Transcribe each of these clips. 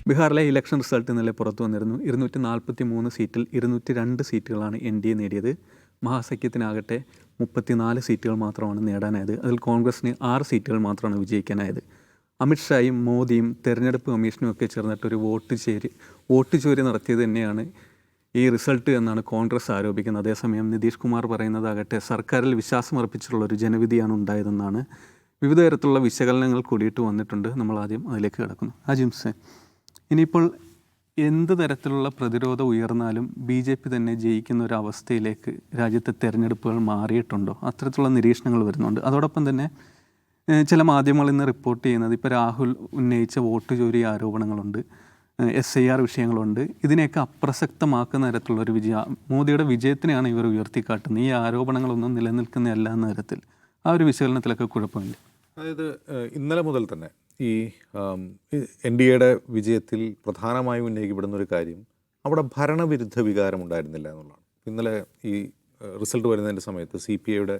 ബീഹാറിലെ election result ഇന്നലെ പുറത്തു വന്നിരുന്നു. 243 സീറ്റിൽ 202 സീറ്റുകളാണ് NDA നേടിയത്. മഹാസഖ്യത്തിനാകട്ടെ 34 സീറ്റുകൾ മാത്രമാണ് നേടാനായത്. അതിൽ കോൺഗ്രസിന് 6 സീറ്റുകൾ മാത്രമാണ് വിജയിക്കാനായത്. അമിത്ഷായും മോദിയും തെരഞ്ഞെടുപ്പ് കമ്മീഷനും ഒക്കെ ചേർന്നിട്ടൊരു വോട്ട് ചോരി നടത്തിയത് തന്നെയാണ് ഈ റിസൾട്ട് എന്നാണ് കോൺഗ്രസ് ആരോപിക്കുന്നത്. അതേസമയം നിതീഷ് കുമാർ പറയുന്നതാകട്ടെ സർക്കാരിൽ വിശ്വാസമർപ്പിച്ചിട്ടുള്ളൊരു ജനവിധിയാണ് ഉണ്ടായതെന്നാണ്. വിവിധ തരത്തിലുള്ള വിശകലനങ്ങൾ കൂടിയിട്ട് വന്നിട്ടുണ്ട്. നമ്മൾ ആദ്യം അതിലേക്ക് കിടക്കുന്നു. ജിംസെ, ഇനിയിപ്പോൾ എന്ത് തരത്തിലുള്ള പ്രതിരോധം ഉയർന്നാലും BJP തന്നെ ജയിക്കുന്ന ഒരു അവസ്ഥയിലേക്ക് രാജ്യത്തെ തെരഞ്ഞെടുപ്പുകൾ മാറിയിട്ടുണ്ടോ? അത്തരത്തിലുള്ള നിരീക്ഷണങ്ങൾ വരുന്നുണ്ട്. അതോടൊപ്പം തന്നെ ചില മാധ്യമങ്ങൾ ഇന്ന് റിപ്പോർട്ട് ചെയ്യുന്നത് ഇപ്പോൾ രാഹുൽ ഉന്നയിച്ച വോട്ട് ചോരി ആരോപണങ്ങളുണ്ട്, SIR വിഷയങ്ങളുണ്ട്. ഇതിനെയൊക്കെ അപ്രസക്തമാക്കുന്ന തരത്തിലുള്ളൊരു മോദിയുടെ വിജയത്തിനെയാണ് ഇവർ ഉയർത്തിക്കാട്ടുന്നത്. ഈ ആരോപണങ്ങളൊന്നും നിലനിൽക്കുന്നതല്ല എന്ന തരത്തിൽ ആ ഒരു വിശകലനത്തിലൊക്കെ കുഴപ്പമില്ല. അതായത് ഇന്നലെ മുതൽ തന്നെ ഈ NDAയുടെ വിജയത്തിൽ പ്രധാനമായും ഉന്നയിക്കപ്പെടുന്ന ഒരു കാര്യം അവിടെ ഭരണവിരുദ്ധ വികാരം ഉണ്ടായിരുന്നില്ല എന്നുള്ളതാണ്. ഇന്നലെ ഈ റിസൾട്ട് വരുന്നതിൻ്റെ സമയത്ത് CPIയുടെ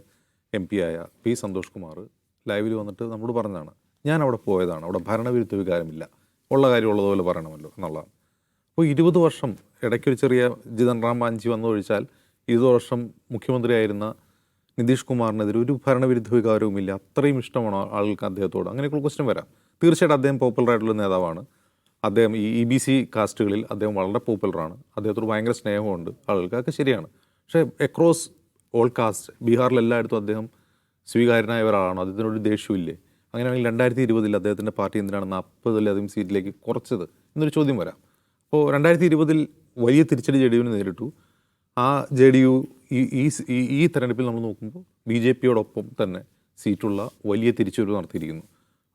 MP ആയ P സന്തോഷ് കുമാർ ലൈവിൽ വന്നിട്ട് നമ്മളോട് പറഞ്ഞതാണ്, ഞാൻ അവിടെ പോയതാണ്, അവിടെ ഭരണവിരുദ്ധ വികാരമില്ല, ഉള്ള കാര്യം ഉള്ളതുപോലെ പറയണമല്ലോ എന്നുള്ളതാണ്. അപ്പോൾ 20 വർഷം ഇടയ്ക്കൊരു ചെറിയ ജിതൻ റാം മാഞ്ചി വന്നൊഴിച്ചാൽ 20 വർഷം മുഖ്യമന്ത്രിയായിരുന്ന നിതീഷ് കുമാറിനെതിരെ ഒരു ഭരണവിരുദ്ധ വികാരവുമില്ല. അത്രയും ഇഷ്ടമാണോ ആൾക്ക് അദ്ദേഹത്തോട്? അങ്ങനെയൊക്കെയുള്ള ക്വസ്റ്റ്യൻ വരാം. തീർച്ചയായിട്ടും അദ്ദേഹം പോപ്പുലറായിട്ടുള്ള നേതാവാണ്. അദ്ദേഹം ഈ EBC കാസ്റ്റുകളിൽ അദ്ദേഹം വളരെ പോപ്പുലറാണ്. അദ്ദേഹത്തോട് ഭയങ്കര സ്നേഹമുണ്ട് ആളുകൾക്ക്, അതൊക്കെ ശരിയാണ്. പക്ഷേ അക്രോസ് ഓൾ കാസ്റ്റ് ബീഹാറിൽ എല്ലായിടത്തും അദ്ദേഹം സ്വീകാര്യനായ ഒരാളാണോ? അദ്ദേഹത്തിനൊരു ദേഷ്യമില്ലേ? അങ്ങനെയാണെങ്കിൽ 2020 അദ്ദേഹത്തിൻ്റെ പാർട്ടി എന്തിനാണ് 40-ലധികം സീറ്റിലേക്ക് കുറച്ചത് എന്നൊരു ചോദ്യം വരാം. അപ്പോൾ 2020 വലിയ തിരിച്ചടി JDUവിന് നേരിട്ടു. ആ JDU ഈ തെരഞ്ഞെടുപ്പിൽ നമ്മൾ നോക്കുമ്പോൾ BJPയോടൊപ്പം തന്നെ സീറ്റുള്ള വലിയ തിരിച്ചുവരവ് നടത്തിയിരിക്കുന്നു.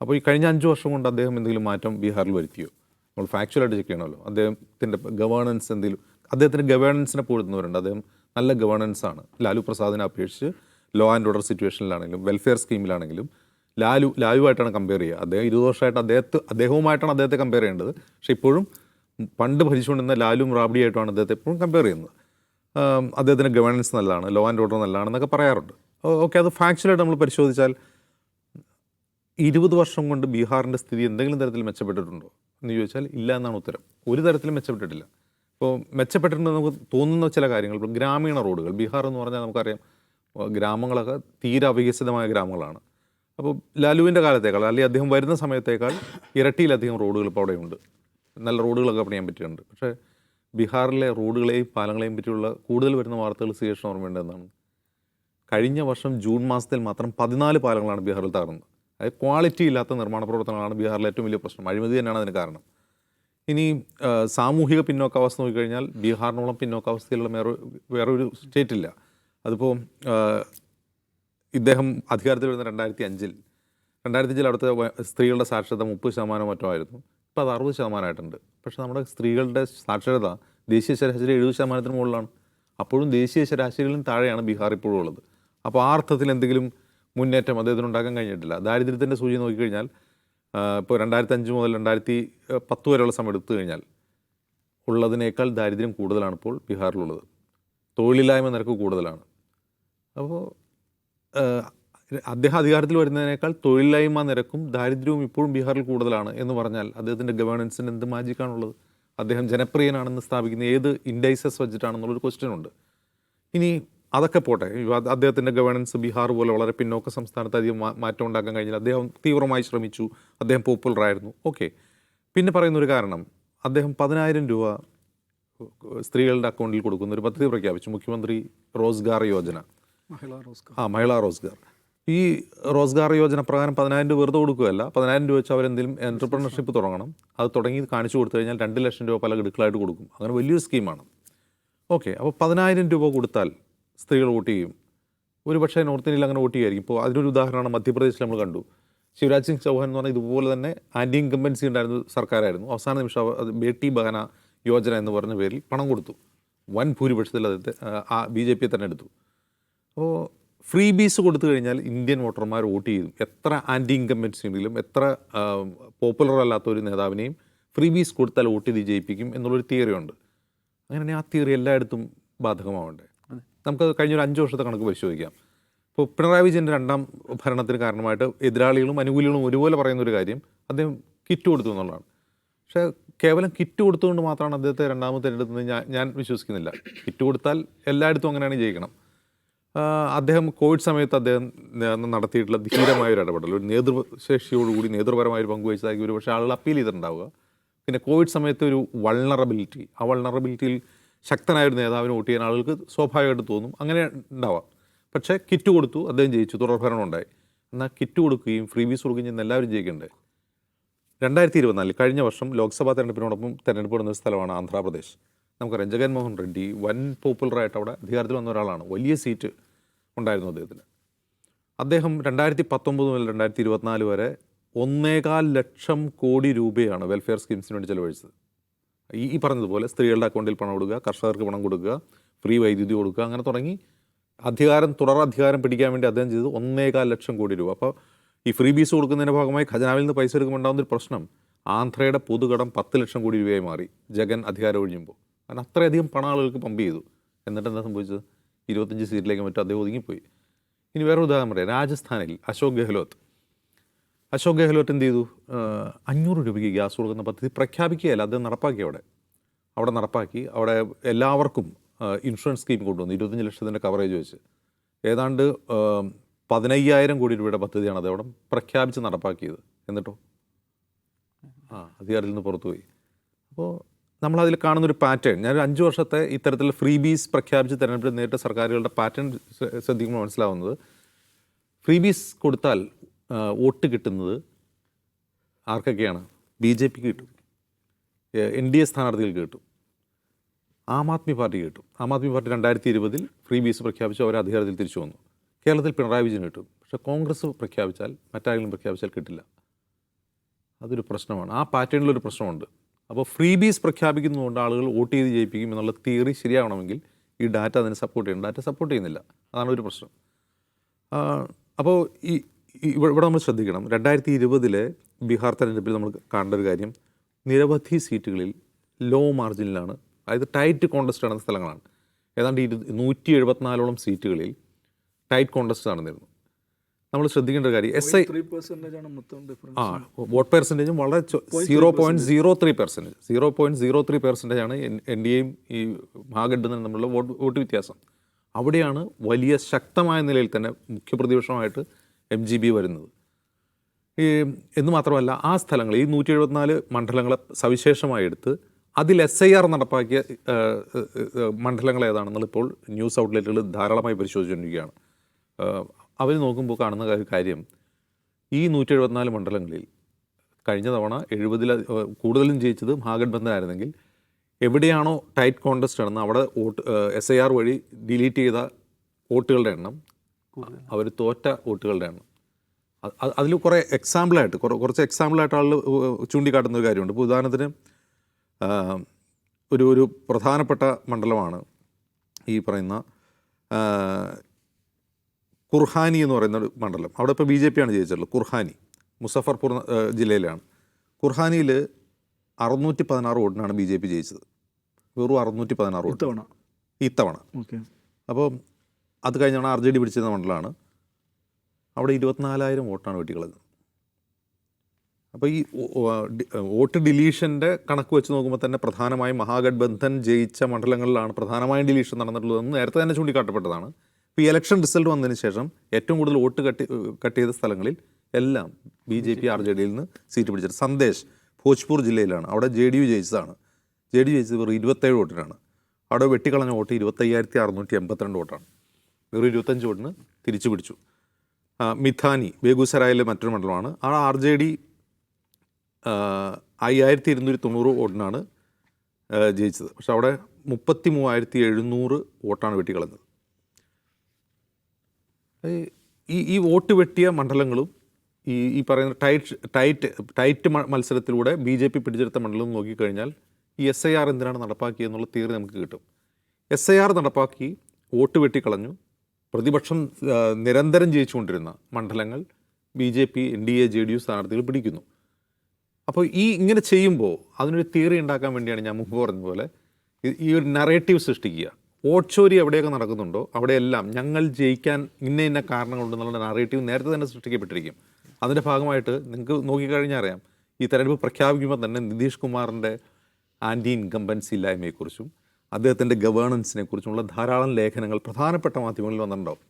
അപ്പോൾ ഈ കഴിഞ്ഞ 5 വർഷം കൊണ്ട് അദ്ദേഹം എന്തെങ്കിലും മാറ്റം ബീഹാറിൽ വരുത്തിയോ? നമ്മൾ ഫാക്ച്വലായിട്ട് ചെക്ക് ചെയ്യണമല്ലോ. അദ്ദേഹത്തിൻ്റെ ഗവേണൻസ് എന്തെങ്കിലും, അദ്ദേഹത്തിൻ്റെ ഗവേണൻസിനെ പോഴുന്നവരുണ്ട്. അദ്ദേഹം നല്ല ഗവേണൻസാണ്. ലാലു പ്രസാദിനെ അപേക്ഷിച്ച് ലോ ആൻഡ് ഓർഡർ സിറ്റുവേഷനിലാണെങ്കിലും വെൽഫെയർ സ്കീമിലാണെങ്കിലും ലാലുവായിട്ടാണ് കമ്പയർ ചെയ്യുക. അദ്ദേഹം 20 വർഷമായിട്ട് അദ്ദേഹവുമായിട്ടാണ് അദ്ദേഹത്തെ കമ്പയർ ചെയ്യേണ്ടത്. പക്ഷേ ഇപ്പോഴും പണ്ട് ഭരിച്ചുകൊണ്ടിരുന്ന ലാലും റാബ്ഡിയായിട്ടാണ് അദ്ദേഹത്തെ എപ്പോഴും കമ്പയർ ചെയ്യുന്നത്. അദ്ദേഹത്തിൻ്റെ ഗവേണൻസ് നല്ലതാണ്, ലോ ആൻഡ് ഓർഡർ നല്ലതാണെന്നൊക്കെ പറയാറുണ്ട്. ഓക്കെ, അത് ഫാക്ച്വലായിട്ട് നമ്മൾ പരിശോധിച്ചാൽ 20 വർഷം കൊണ്ട് ബീഹാറിൻ്റെ സ്ഥിതി എന്തെങ്കിലും തരത്തിൽ മെച്ചപ്പെട്ടിട്ടുണ്ടോ എന്ന് ചോദിച്ചാൽ ഇല്ല എന്നാണ് ഉത്തരം. ഒരു തരത്തിലും മെച്ചപ്പെട്ടിട്ടില്ല. ഇപ്പോൾ മെച്ചപ്പെട്ടിട്ടുണ്ടെന്ന് നമുക്ക് തോന്നുന്ന ചില കാര്യങ്ങൾ, ഇപ്പോൾ ഗ്രാമീണ റോഡുകൾ, ബീഹാർ എന്ന് പറഞ്ഞാൽ നമുക്കറിയാം ഗ്രാമങ്ങളൊക്കെ തീരെ അവികസിതമായ ഗ്രാമങ്ങളാണ്. അപ്പോൾ ലാലുവിൻ്റെ കാലത്തേക്കാൾ അല്ലെങ്കിൽ അദ്ദേഹം വരുന്ന സമയത്തേക്കാൾ ഇരട്ടിയിലധികം റോഡുകൾ ഇപ്പോൾ അവിടെയുണ്ട്. നല്ല റോഡുകളൊക്കെ പണിയാൻ പറ്റിയിട്ടുണ്ട്. പക്ഷേ ബീഹാറിലെ റോഡുകളെയും പാലങ്ങളെയും പറ്റിയുള്ള കൂടുതൽ വരുന്ന വാർത്തകൾ സ്വീകരിച്ച് ഓർമ്മേണ്ടതെന്നാണ്. കഴിഞ്ഞ വർഷം ജൂൺ മാസത്തിൽ മാത്രം 14 പാലങ്ങളാണ് ബീഹാറിൽ തകർന്നത്. അതായത് ക്വാളിറ്റി ഇല്ലാത്ത നിർമ്മാണ പ്രവർത്തനങ്ങളാണ് ബീഹാറിലെ ഏറ്റവും വലിയ പ്രശ്നം. അഴിമതി തന്നെയാണ് അതിന് കാരണം. ഇനി സാമൂഹിക പിന്നോക്കാവസ്ഥ നോക്കിക്കഴിഞ്ഞാൽ ബീഹാറിനോളം പിന്നോക്കാവസ്ഥയിലുള്ള വേറൊരു സ്റ്റേറ്റില്ല. അതിപ്പോൾ ഇദ്ദേഹം അധികാരത്തിൽ വരുന്ന 2005 അവിടുത്തെ സ്ത്രീകളുടെ സാക്ഷരത 30% മറ്റോ ആയിരുന്നു. ഇപ്പോൾ അത് 60% പക്ഷേ നമ്മുടെ സ്ത്രീകളുടെ സാക്ഷരത ദേശീയ ശരാശരി 70% മുകളിലാണ്. അപ്പോഴും ദേശീയ ശരാശരിയിലും താഴെയാണ് ബീഹാർ ഇപ്പോഴും ഉള്ളത്. അപ്പോൾ ആ അർത്ഥത്തിൽ എന്തെങ്കിലും മുന്നേറ്റം അദ്ദേഹത്തിന് ഉണ്ടാക്കാൻ കഴിഞ്ഞിട്ടില്ല. ദാരിദ്ര്യത്തിൻ്റെ സൂചി നോക്കിക്കഴിഞ്ഞാൽ ഇപ്പോൾ 2005 മുതൽ 2010 വരെയുള്ള സമയം എടുത്തു കഴിഞ്ഞാൽ ഉള്ളതിനേക്കാൾ ദാരിദ്ര്യം കൂടുതലാണ് ഇപ്പോൾ ബീഹാറിലുള്ളത്. തൊഴിലില്ലായ്മ നിരക്ക് കൂടുതലാണ്. അപ്പോൾ അദ്ദേഹം അധികാരത്തിൽ വരുന്നതിനേക്കാൾ തൊഴിലില്ലായ്മ നിരക്കും ദാരിദ്ര്യവും ഇപ്പോഴും ബീഹാറിൽ കൂടുതലാണ് എന്ന് പറഞ്ഞാൽ അദ്ദേഹത്തിൻ്റെ ഗവേണൻസിന് എന്ത് മാജിക്കാണുള്ളത്? അദ്ദേഹം ജനപ്രിയനാണെന്ന് സ്ഥാപിക്കുന്ന ഏത് ഇൻഡൈസസ് വെച്ചിട്ടാണെന്നുള്ളൊരു ക്വസ്റ്റ്യൻ ഉണ്ട്. ഇനി അതൊക്കെ പോട്ടെ, അദ്ദേഹത്തിൻ്റെ ഗവേണൻസ് ബീഹാർ പോലെ വളരെ പിന്നോക്ക സംസ്ഥാനത്ത് അധികം മാറ്റം ഉണ്ടാക്കാൻ കഴിഞ്ഞില്ല. അദ്ദേഹം തീവ്രമായി ശ്രമിച്ചു, അദ്ദേഹം പോപ്പുലറായിരുന്നു. ഓക്കെ, പിന്നെ പറയുന്നൊരു കാരണം അദ്ദേഹം 10,000 രൂപ സ്ത്രീകളുടെ അക്കൗണ്ടിൽ കൊടുക്കുന്ന ഒരു പദ്ധതി പ്രഖ്യാപിച്ചു. മുഖ്യമന്ത്രി റോസ്ഗാർ യോജന, മഹിളാ റോസ്ഗാർ. ഈ റോസ്ഗാർ യോജന പ്രകാരം 10,000 രൂപ വെറുതെ കൊടുക്കുകയല്ല. 10,000 രൂപ വെച്ച് അവരെന്തെങ്കിലും എൻ്റർപ്രണർഷിപ്പ് തുടങ്ങണം. അത് തുടങ്ങി കാണിച്ചു കൊടുത്തു കഴിഞ്ഞാൽ 2 ലക്ഷം രൂപ പല ഗഡുക്കളായിട്ട് കൊടുക്കും. അങ്ങനെ വലിയൊരു സ്കീമാണ്. ഓക്കെ, അപ്പോൾ 10,000 രൂപ കൊടുത്താൽ സ്ത്രീകൾ വോട്ട് ചെയ്യും. ഒരു പക്ഷേ നോർത്ത് ഇന്ത്യയിൽ അങ്ങനെ വോട്ട് ചെയ്യുമായിരിക്കും. ഇപ്പോൾ അതിനൊരു ഉദാഹരണമാണ് മധ്യപ്രദേശിൽ നമ്മൾ കണ്ടു. ശിവരാജ് സിംഗ് ചൗഹാൻ എന്ന് പറഞ്ഞാൽ ഇതുപോലെ തന്നെ ആൻറ്റി ഇൻകംബൻസി ഉണ്ടായിരുന്ന സർക്കാരായിരുന്നു. അവസാന നിമിഷം ബേട്ടി ബഹന യോജന എന്ന് പറഞ്ഞ പേരിൽ പണം കൊടുത്തു. വൻ ഭൂരിപക്ഷത്തിൽ അദ്ദേഹത്തെ BJP തന്നെ എടുത്തു. അപ്പോൾ ഫ്രീ ബീസ് കൊടുത്തു കഴിഞ്ഞാൽ ഇന്ത്യൻ വോട്ടർമാർ വോട്ട് ചെയ്യും. എത്ര ആൻറ്റി ഇൻകംബൻസി ഉണ്ടെങ്കിലും എത്ര പോപ്പുലർ അല്ലാത്ത ഒരു നേതാവിനെയും ഫ്രീ ബീസ് കൊടുത്താൽ വോട്ട് ചെയ്ത് ജയിപ്പിക്കും എന്നുള്ളൊരു തിയറി ഉണ്ട്. അങ്ങനെ ആ തിയറി എല്ലായിടത്തും ബാധകമാവണ്ടേ? നമുക്കത് കഴിഞ്ഞൊരു 5 വർഷത്തെ കണക്ക് പരിശോധിക്കാം. ഇപ്പോൾ പിണറായി വിജയൻ്റെ 2ാം ഭരണത്തിന് കാരണമായിട്ട് എതിരാളികളും അനുകൂലികളും ഒരുപോലെ പറയുന്നൊരു കാര്യം അദ്ദേഹം കിറ്റ് കൊടുത്തു എന്നുള്ളതാണ്. പക്ഷേ കേവലം കിറ്റ് കൊടുത്തുകൊണ്ട് മാത്രമാണ് അദ്ദേഹത്തെ രണ്ടാമത് തിരഞ്ഞെടുത്തത് ഞാൻ വിശ്വസിക്കുന്നില്ല. കിറ്റ് കൊടുത്താൽ എല്ലായിടത്തും അങ്ങനെയാണ് ജയിക്കണം. അദ്ദേഹം കോവിഡ് സമയത്ത് അദ്ദേഹം നടത്തിയിട്ടുള്ള ധീരമായ ഒരു ഇടപെടൽ, ഒരു നേതൃശേഷിയോടുകൂടി നേതൃപരമായ ഒരു പങ്കുവഹിച്ചതായി ഒരുപക്ഷെ ആളുകൾ അപ്പീൽ ചെയ്തിട്ടുണ്ടാവുക. പിന്നെ കോവിഡ് സമയത്ത് ഒരു വൾണറബിലിറ്റി, ആ വൾണറബിലിറ്റിയിൽ ശക്തനായ ഒരു നേതാവിനെ വോട്ട് ചെയ്യാൻ ആളുകൾക്ക് സ്വാഭാവികമായിട്ട് തോന്നും, അങ്ങനെ ഉണ്ടാവാം. പക്ഷേ കിറ്റ് കൊടുത്തു, അദ്ദേഹം ജയിച്ചു, തുടർഭരണം ഉണ്ടായി. എന്നാൽ കിറ്റ് കൊടുക്കുകയും ഫ്രീ ബീസ് കൊടുക്കുകയും ചെയ്യുന്ന എല്ലാവരും ജയിക്കണ്ടേ? 2024 കഴിഞ്ഞ വർഷം ലോക്സഭാ തെരഞ്ഞെടുപ്പിനോടൊപ്പം തെരഞ്ഞെടുപ്പെടുന്ന ഒരു സ്ഥലമാണ് ആന്ധ്രാപ്രദേശ്. നമുക്കറിയാം ജഗൻമോഹൻ റെഡ്ഡി വൻ പോപ്പുലറായിട്ട് അവിടെ അധികാരത്തിൽ വന്ന ഒരാളാണ്. വലിയ സീറ്റ് ഉണ്ടായിരുന്നു അദ്ദേഹത്തിന്. അദ്ദേഹം 2019 മുതൽ 2024 വരെ 1.25 ലക്ഷം കോടി രൂപയാണ് വെൽഫെയർ സ്കീംസിന് വേണ്ടി ചെലവഴിച്ചത്. ഈ പറഞ്ഞതുപോലെ സ്ത്രീകളുടെ അക്കൗണ്ടിൽ പണം കൊടുക്കുക, കർഷകർക്ക് പണം കൊടുക്കുക, ഫ്രീ വൈദ്യുതി കൊടുക്കുക, അങ്ങനെ തുടങ്ങി തുടർ അധികാരം പിടിക്കാൻ വേണ്ടി അദ്ദേഹം ചെയ്തത് 1.25 ലക്ഷം കോടി രൂപ. അപ്പോൾ ഈ ഫ്രീ ബീസ് കൊടുക്കുന്നതിൻ്റെ ഭാഗമായി ഖജനാവിൽ നിന്ന് പൈസ എടുക്കുമ്പോൾ ഉണ്ടാകുന്നൊരു പ്രശ്നം, ആന്ധ്രയുടെ പൊതുകടം 10 ലക്ഷം കോടി രൂപയായി മാറി ജഗൻ അധികാരം ഒഴിഞ്ഞുമ്പോൾ. കാരണം അത്രയധികം പണം ആളുകൾക്ക് പമ്പ് ചെയ്തു. എന്നിട്ട് എന്താ സംഭവിച്ചത്? 25 സീറ്റിലേക്ക് മറ്റും അദ്ദേഹം ഒതുങ്ങിപ്പോയി. ഇനി വേറെ ഉദാഹരണം പറയാം. രാജസ്ഥാനിൽ അശോക് ഗെഹ്ലോട്ട് എന്ത് ചെയ്തു? 500 രൂപയ്ക്ക് ഗ്യാസ് കൊടുക്കുന്ന പദ്ധതി പ്രഖ്യാപിക്കുകയല്ല, അദ്ദേഹം നടപ്പാക്കി. അവിടെ നടപ്പാക്കി. അവിടെ എല്ലാവർക്കും ഇൻഷുറൻസ് സ്കീം കൊണ്ടുവന്നു, 25 ലക്ഷത്തിൻ്റെ കവറേജ് വെച്ച്. ഏതാണ്ട് 15,000 കോടി രൂപയുടെ പദ്ധതിയാണ് അത് അവിടെ പ്രഖ്യാപിച്ച് നടപ്പാക്കിയത്. എന്നിട്ടോ അധികാരത്തിൽ നിന്ന് പുറത്തുപോയി. അപ്പോൾ നമ്മളതിൽ കാണുന്നൊരു പാറ്റേൺ, ഞാനൊരു 5 വർഷത്തെ ഇത്തരത്തിലുള്ള ഫ്രീ ബീസ് പ്രഖ്യാപിച്ച് തെരഞ്ഞെടുപ്പിൽ നേരിട്ട സർക്കാരുകളുടെ പാറ്റേൺ ശ്രദ്ധിക്കുമ്പോൾ മനസ്സിലാവുന്നത്, ഫ്രീ ബീസ് കൊടുത്താൽ വോട്ട് കിട്ടുന്നത് ആർക്കൊക്കെയാണ്? BJPക്ക് കിട്ടും, NDA സ്ഥാനാർത്ഥികൾക്ക് കിട്ടും, ആം ആദ്മി പാർട്ടിക്ക് കിട്ടും. ആം ആദ്മി പാർട്ടി 2020 ഫ്രീ ബീസ് പ്രഖ്യാപിച്ച് അവർ അധികാരത്തിൽ തിരിച്ചു വന്നു. കേരളത്തിൽ പിണറായി വിജയൻ കിട്ടും. പക്ഷേ കോൺഗ്രസ് പ്രഖ്യാപിച്ചാൽ, മറ്റാരെങ്കിലും പ്രഖ്യാപിച്ചാൽ കിട്ടില്ല. അതൊരു പ്രശ്നമാണ്. ആ പാറ്റേണിലൊരു പ്രശ്നമുണ്ട്. അപ്പോൾ ഫ്രീ ബീസ് പ്രഖ്യാപിക്കുന്നതുകൊണ്ട് ആളുകൾ വോട്ട് ചെയ്ത് ജയിപ്പിക്കും എന്നുള്ള തിയറി ശരിയാവണമെങ്കിൽ ഈ ഡാറ്റ അതിനെ സപ്പോർട്ട് ചെയ്യണം. ഡാറ്റ സപ്പോർട്ട് ചെയ്യുന്നില്ല, അതാണ് ഒരു പ്രശ്നം. അപ്പോൾ ഇവിടെ നമ്മൾ ശ്രദ്ധിക്കണം, 2020 ബീഹാർ തെരഞ്ഞെടുപ്പിൽ നമ്മൾ കാണേണ്ട ഒരു കാര്യം, നിരവധി സീറ്റുകളിൽ ലോ മാർജിനിലാണ്, അതായത് ടൈറ്റ് കോണ്ടസ്റ്റ് നടന്ന സ്ഥലങ്ങളാണ്. ഏതാണ്ട് 174ഓളം സീറ്റുകളിൽ ടൈറ്റ് കോണ്ടസ്റ്റ് നടന്നിരുന്നു. നമ്മൾ ശ്രദ്ധിക്കേണ്ട ഒരു കാര്യം, വോട്ട് പെർസെൻറ്റേജും വളരെ 0.03% ആണ് NDAയും ഈ മഹാഗഠബന്ധനും തമ്മിലുള്ള വോട്ട് വ്യത്യാസം. അവിടെയാണ് വലിയ ശക്തമായ നിലയിൽ തന്നെ മുഖ്യപ്രതിപക്ഷമായിട്ട് MGB വരുന്നത്. എന്ന് മാത്രമല്ല, ആ സ്ഥലങ്ങൾ, ഈ 174 മണ്ഡലങ്ങളെ സവിശേഷമായി എടുത്ത് അതിൽ SIR നടപ്പാക്കിയ മണ്ഡലങ്ങൾ ഏതാണെന്നുള്ള ഇപ്പോൾ ന്യൂസ് ഔട്ട്ലെറ്റുകൾ ധാരാളമായി പരിശോധിച്ചുകൊണ്ടിരിക്കുകയാണ്. അവർ നോക്കുമ്പോൾ കാണുന്ന കാര്യം, ഈ 174 മണ്ഡലങ്ങളിൽ കഴിഞ്ഞ തവണ 70 കൂടുതലും ജയിച്ചത് മഹാഗഠബന്ധനായിരുന്നെങ്കിൽ എവിടെയാണോ ടൈറ്റ് കോണ്ടസ്റ്റ് നടന്ന് അവിടെ SIR വഴി ഡിലീറ്റ് ചെയ്ത വോട്ടുകളുടെ എണ്ണം, അവർ തോറ്റ വോട്ടുകളുടെ എണ്ണം, അതിൽ കുറച്ച് എക്സാമ്പിളായിട്ട് ആളുകൾ ചൂണ്ടിക്കാട്ടുന്ന ഒരു കാര്യമുണ്ട്. ഇപ്പോൾ ഉദാഹരണത്തിന് ഒരു പ്രധാനപ്പെട്ട മണ്ഡലമാണ് ഈ പറയുന്ന കുർഹാനി എന്ന് പറയുന്ന ഒരു മണ്ഡലം. അവിടെ ഇപ്പോൾ BJP ആണ് ജയിച്ചിട്ടുള്ളത്. കുർഹാനി മുസഫർപൂർ ജില്ലയിലാണ്. കുർഹാനിയിൽ 616 വോട്ടിനാണ് BJP ജയിച്ചത്. വെറും 616 വോട്ട് ഇത്തവണ. അപ്പോൾ അത് കഴിഞ്ഞാണ് RJD പിടിച്ചിരുന്ന മണ്ഡലമാണ്. അവിടെ 24,000 വോട്ടാണ് വെട്ടിക്കളഞ്ഞത്. അപ്പോൾ ഈ വോട്ട് ഡിലീഷൻ്റെ കണക്ക് വെച്ച് നോക്കുമ്പോൾ തന്നെ പ്രധാനമായും മഹാഗഠബന്ധൻ ജയിച്ച മണ്ഡലങ്ങളിലാണ് പ്രധാനമായും ഡിലീഷൻ നടന്നിട്ടുള്ളതെന്ന് നേരത്തെ തന്നെ ചൂണ്ടിക്കാട്ടപ്പെട്ടതാണ്. ഇപ്പോൾ ഈ ഇലക്ഷൻ റിസൾട്ട് വന്നതിന് ശേഷം ഏറ്റവും കൂടുതൽ വോട്ട് കട്ട് ചെയ്ത സ്ഥലങ്ങളിൽ എല്ലാം BJP RJDയിൽ നിന്ന് സീറ്റ് പിടിച്ചത്. സന്ദേശ് ഭോജ്പൂർ ജില്ലയിലാണ്. അവിടെ JDU ജയിച്ചതാണ്. JDU ജയിച്ചത് വെറും 27 വോട്ടിനാണ്. അവിടെ വെട്ടിക്കളഞ്ഞ വോട്ട് 25,682 വോട്ടാണ്. വെറും 25 വോട്ടിന് തിരിച്ചു പിടിച്ചു. മിഥാനി ബേഗുസരായിലെ മറ്റൊരു മണ്ഡലമാണ്. ആ RJD 5,290 വോട്ടിനാണ് ജയിച്ചത്. പക്ഷെ അവിടെ 33,700 വോട്ടാണ് വെട്ടിക്കളഞ്ഞത്. ഈ വോട്ട് വെട്ടിയ മണ്ഡലങ്ങളും ഈ പറയുന്ന ടൈറ്റ് മത്സരത്തിലൂടെ BJP പിടിച്ചെടുത്ത മണ്ഡലം നോക്കിക്കഴിഞ്ഞാൽ ഈ SIR എന്തിനാണ് നടപ്പാക്കിയെന്നുള്ള തിയറി നമുക്ക് കിട്ടും. SIR നടപ്പാക്കി വോട്ട് വെട്ടിക്കളഞ്ഞു. പ്രതിപക്ഷം നിരന്തരം ജയിച്ചുകൊണ്ടിരുന്ന മണ്ഡലങ്ങൾ BJP NDA JDU സ്ഥാനാർത്ഥികൾ പിടിക്കുന്നു. അപ്പോൾ ഇങ്ങനെ ചെയ്യുമ്പോൾ അതിനൊരു തിയറി ഉണ്ടാക്കാൻ വേണ്ടിയാണ് ഞാൻ മുമ്പ് പറഞ്ഞ പോലെ ഈ ഒരു നറേറ്റീവ് സൃഷ്ടിക്കുക. വോട്ട് ചോരി എവിടെയൊക്കെ നടക്കുന്നുണ്ടോ അവിടെയെല്ലാം ഞങ്ങൾ ജയിക്കാൻ ഇന്ന കാരണങ്ങളുണ്ടെന്നുള്ള നറേറ്റീവ് നേരത്തെ തന്നെ സൃഷ്ടിക്കപ്പെട്ടിരിക്കും. അതിൻ്റെ ഭാഗമായിട്ട് നിങ്ങൾക്ക് നോക്കിക്കഴിഞ്ഞാൽ അറിയാം, ഈ തെരഞ്ഞെടുപ്പ് പ്രഖ്യാപിക്കുമ്പോൾ തന്നെ നിതീഷ് കുമാറിൻ്റെ ആൻറ്റി ഇൻകംബൻസി ഇല്ലായ്മയെക്കുറിച്ചും അദ്ദേഹത്തിൻ്റെ ഗവേണൻസിനെ കുറിച്ചുമുള്ള ധാരാളം ലേഖനങ്ങൾ പ്രധാനപ്പെട്ട മാധ്യമങ്ങളിൽ വന്നിട്ടുണ്ടാവും.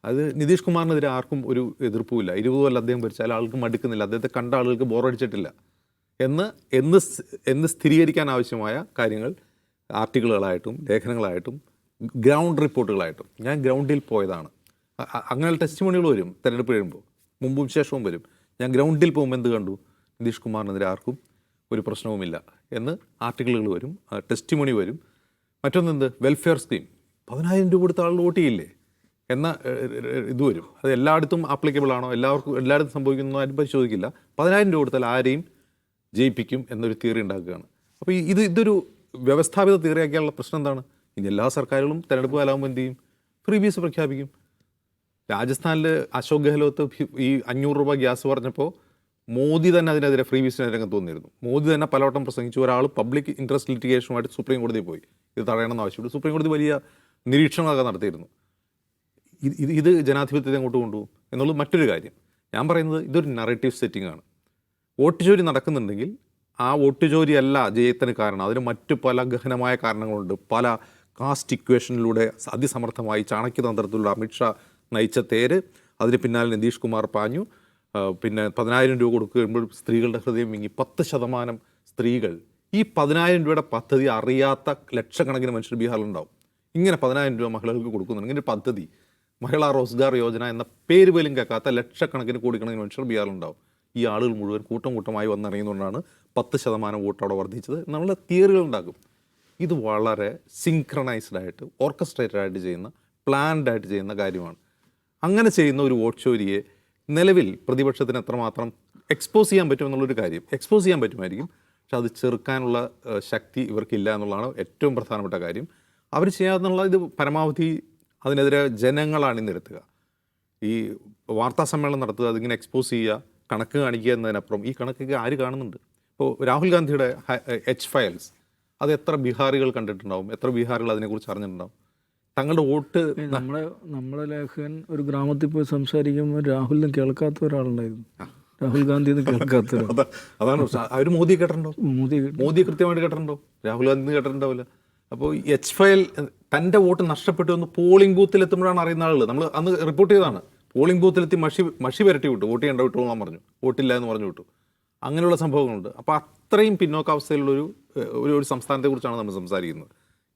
അത് നിതീഷ് കുമാറിനെതിരെ ആർക്കും ഒരു എതിർപ്പുമില്ല. 20 കൊല്ലം അദ്ദേഹം ഭരിച്ചാൽ ആൾക്ക് മടുക്കുന്നില്ല, അദ്ദേഹത്തെ കണ്ട ആളുകൾക്ക് ബോറടിച്ചിട്ടില്ല എന്ന് സ്ഥിരീകരിക്കാൻ ആവശ്യമായ കാര്യങ്ങൾ ആർട്ടിക്കിളുകളായിട്ടും ലേഖനങ്ങളായിട്ടും ഗ്രൗണ്ട് റിപ്പോർട്ടുകളായിട്ടും ഞാൻ ഗ്രൗണ്ടിൽ പോയതാണ്. അങ്ങനെ ടെസ്റ്റിമോണികൾ വരും തിരഞ്ഞെടുപ്പ് കഴിയുമ്പോൾ, മുമ്പും ശേഷവും വരും. ഞാൻ ഗ്രൗണ്ടിൽ പോകുമ്പോൾ എന്ത് കണ്ടു, നിതീഷ് കുമാറിനെതിരെ ആർക്കും ഒരു പ്രശ്നവുമില്ല എന്ന് ആർട്ടിക്കിളുകൾ വരും, ടെസ്റ്റിമോണി വരും. മറ്റൊന്നെന്ത്, വെൽഫെയർ സ്കീം 10,000 രൂപ കൊടുത്ത ആൾ വോട്ട് ചെയ്യില്ലേ എന്ന ഇത് വരും. അത് എല്ലായിടത്തും ആപ്ലിക്കബിൾ ആണോ, എല്ലായിടത്തും സംഭവിക്കുന്നോ ആരും പരിശോധിക്കില്ല. 10,000 രൂപ കൊടുത്താൽ ആരെയും ജയിപ്പിക്കും എന്നൊരു തിയറി ഉണ്ടാക്കുകയാണ്. അപ്പോൾ ഇതൊരു വ്യവസ്ഥാപിത തിയറിയാക്കിയാലുള്ള പ്രശ്നം എന്താണ്? ഇനി എല്ലാ സർക്കാരുകളും തിരഞ്ഞെടുപ്പ് കാലാകുമ്പോൾ എന്ത് ചെയ്യും? ഫ്രീ ബീസ് പ്രഖ്യാപിക്കും. രാജസ്ഥാനിൽ അശോക് ഗെഹ്ലോത്ത് ഈ 500 രൂപ ഗ്യാസ് പറഞ്ഞപ്പോൾ മോദി തന്നെ അതിനെതിരെ ഫ്രീ ബീസിന് രംഗത്ത് വന്നിരുന്നു. മോദി തന്നെ പലവട്ടം പ്രസംഗിച്ചു. ഒരാൾ പബ്ലിക് ഇൻട്രസ്റ്റ് ലിറ്റിഗേഷനുമായിട്ട് സുപ്രീം കോടതിയിൽ പോയി ഇത് തടയണമെന്ന് ആവശ്യപ്പെട്ടു. സുപ്രീം കോടതി വലിയ നിരീക്ഷണങ്ങളൊക്കെ നടത്തിയിരുന്നു. ഇത് ജനാധിപത്യത്തെ അങ്ങോട്ട് കൊണ്ടുപോകും എന്നുള്ളത് മറ്റൊരു കാര്യം. ഞാൻ പറയുന്നത് ഇതൊരു നറേറ്റീവ് സെറ്റിംഗ് ആണ്. വോട്ട് ചോരി നടക്കുന്നുണ്ടെങ്കിൽ ആ വോട്ട് ചോരിയല്ല ജയത്തിന് കാരണം, അതിന് മറ്റു പല ഗഹനമായ കാരണങ്ങളുണ്ട്. പല കാസ്റ്റ് ഇക്വേഷനിലൂടെ അതിസമർത്ഥമായി ചാണക്യതന്ത്രത്തിലുള്ള അമിത്ഷാ നയിച്ച തേര്, അതിന് പിന്നാലെ നിതീഷ് കുമാർ പാഞ്ഞു. പിന്നെ 10,000 രൂപ കൊടുക്കുമ്പോൾ സ്ത്രീകളുടെ ഹൃദയം വിങ്ങി. 10% സ്ത്രീകൾ ഈ 10,000 രൂപയുടെ പദ്ധതി അറിയാത്ത ലക്ഷക്കണക്കിന് മനുഷ്യർ ബീഹാറിലുണ്ടാവും. ഇങ്ങനെ 10,000 രൂപ മഹിളകൾക്ക് കൊടുക്കുന്നുണ്ട്. ഇങ്ങനെ ഒരു പദ്ധതി, മഹിളാ റോസ്ഗാർ യോജന എന്ന പേര് പോലും കേൾക്കാത്ത ലക്ഷക്കണക്കിന് കോടിക്കണക്കിന് മനുഷ്യർ ബീഹാറിലുണ്ടാവും. ഈ ആളുകൾ മുഴുവൻ കൂട്ടമായി വന്നിറങ്ങിയതുകൊണ്ടാണ് 10% വോട്ട് അവിടെ വർദ്ധിച്ചത് എന്നുള്ള തിയറികൾ ഉണ്ടാക്കും. ഇത് വളരെ സിങ്ക്രണൈസ്ഡ് ആയിട്ട്, ഓർക്കസ്ട്രേറ്റഡ് ആയിട്ട് ചെയ്യുന്ന, പ്ലാൻഡ് ആയിട്ട് ചെയ്യുന്ന കാര്യമാണ്. അങ്ങനെ ചെയ്യുന്ന ഒരു വോട്ട് ചോരിയെ നിലവിൽ പ്രതിപക്ഷത്തിന് എത്രമാത്രം എക്സ്പോസ് ചെയ്യാൻ പറ്റുമെന്നുള്ളൊരു കാര്യം, എക്സ്പോസ് ചെയ്യാൻ പറ്റുമായിരിക്കും. പക്ഷെ അത് ചെറുക്കാനുള്ള ശക്തി ഇവർക്കില്ല എന്നുള്ളതാണ് ഏറ്റവും പ്രധാനപ്പെട്ട കാര്യം. അവർ ചെയ്യാന്നുള്ള ഇത് പരമാവധി അതിനെതിരെ ജനങ്ങൾ അണിനിരത്തുക, ഈ വാർത്താ സമ്മേളനം നടത്തുക, അതിങ്ങനെ എക്സ്പോസ് ചെയ്യുക, കണക്ക് കാണിക്കുക എന്നതിനപ്പുറം ഈ കണക്കൊക്കെ ആര് കാണുന്നുണ്ട്? ഇപ്പോൾ രാഹുൽ ഗാന്ധിയുടെ H ഫയൽസ് അത് എത്ര ബീഹാറികൾ കണ്ടിട്ടുണ്ടാവും, എത്ര ബീഹാറികൾ അതിനെക്കുറിച്ച് അറിഞ്ഞിട്ടുണ്ടാവും? തങ്ങളുടെ വോട്ട് നമ്മളെ ലേഖകൻ ഒരു ഗ്രാമത്തിൽ പോയി സംസാരിക്കുമ്പോൾ രാഹുലിന് കേൾക്കാത്ത ഒരാളുണ്ടായിരുന്നു. രാഹുൽ ഗാന്ധി കേൾക്കാത്ത അതാണ്. അവർ മോദിയെ കേട്ടിട്ടുണ്ടോ? മോദി കൃത്യമായിട്ട് കേട്ടിട്ടുണ്ടോ? രാഹുൽ ഗാന്ധി കേട്ടിട്ടുണ്ടാവില്ല. അപ്പോൾ ഈ H ഫയൽ തൻ്റെ വോട്ട് നഷ്ടപ്പെട്ടു എന്ന് പോളിംഗ് ബൂത്തിൽ എത്തുമ്പോഴാണ് അറിയുന്ന ആളുകൾ. നമ്മൾ അന്ന് റിപ്പോർട്ട് ചെയ്തതാണ്. പോളിംഗ് ബൂത്തിലെത്തി മഷി വരട്ടി വിട്ടു, വോട്ട് ചെയ്യേണ്ട വിട്ടു ഞാൻ പറഞ്ഞു, വോട്ടില്ല എന്ന് പറഞ്ഞു വിട്ടു. അങ്ങനെയുള്ള സംഭവങ്ങളുണ്ട്. അപ്പോൾ അത്രയും പിന്നോക്കാവസ്ഥയിലുള്ളൊരു ഒരു സംസ്ഥാനത്തെക്കുറിച്ചാണ് നമ്മൾ സംസാരിക്കുന്നത്.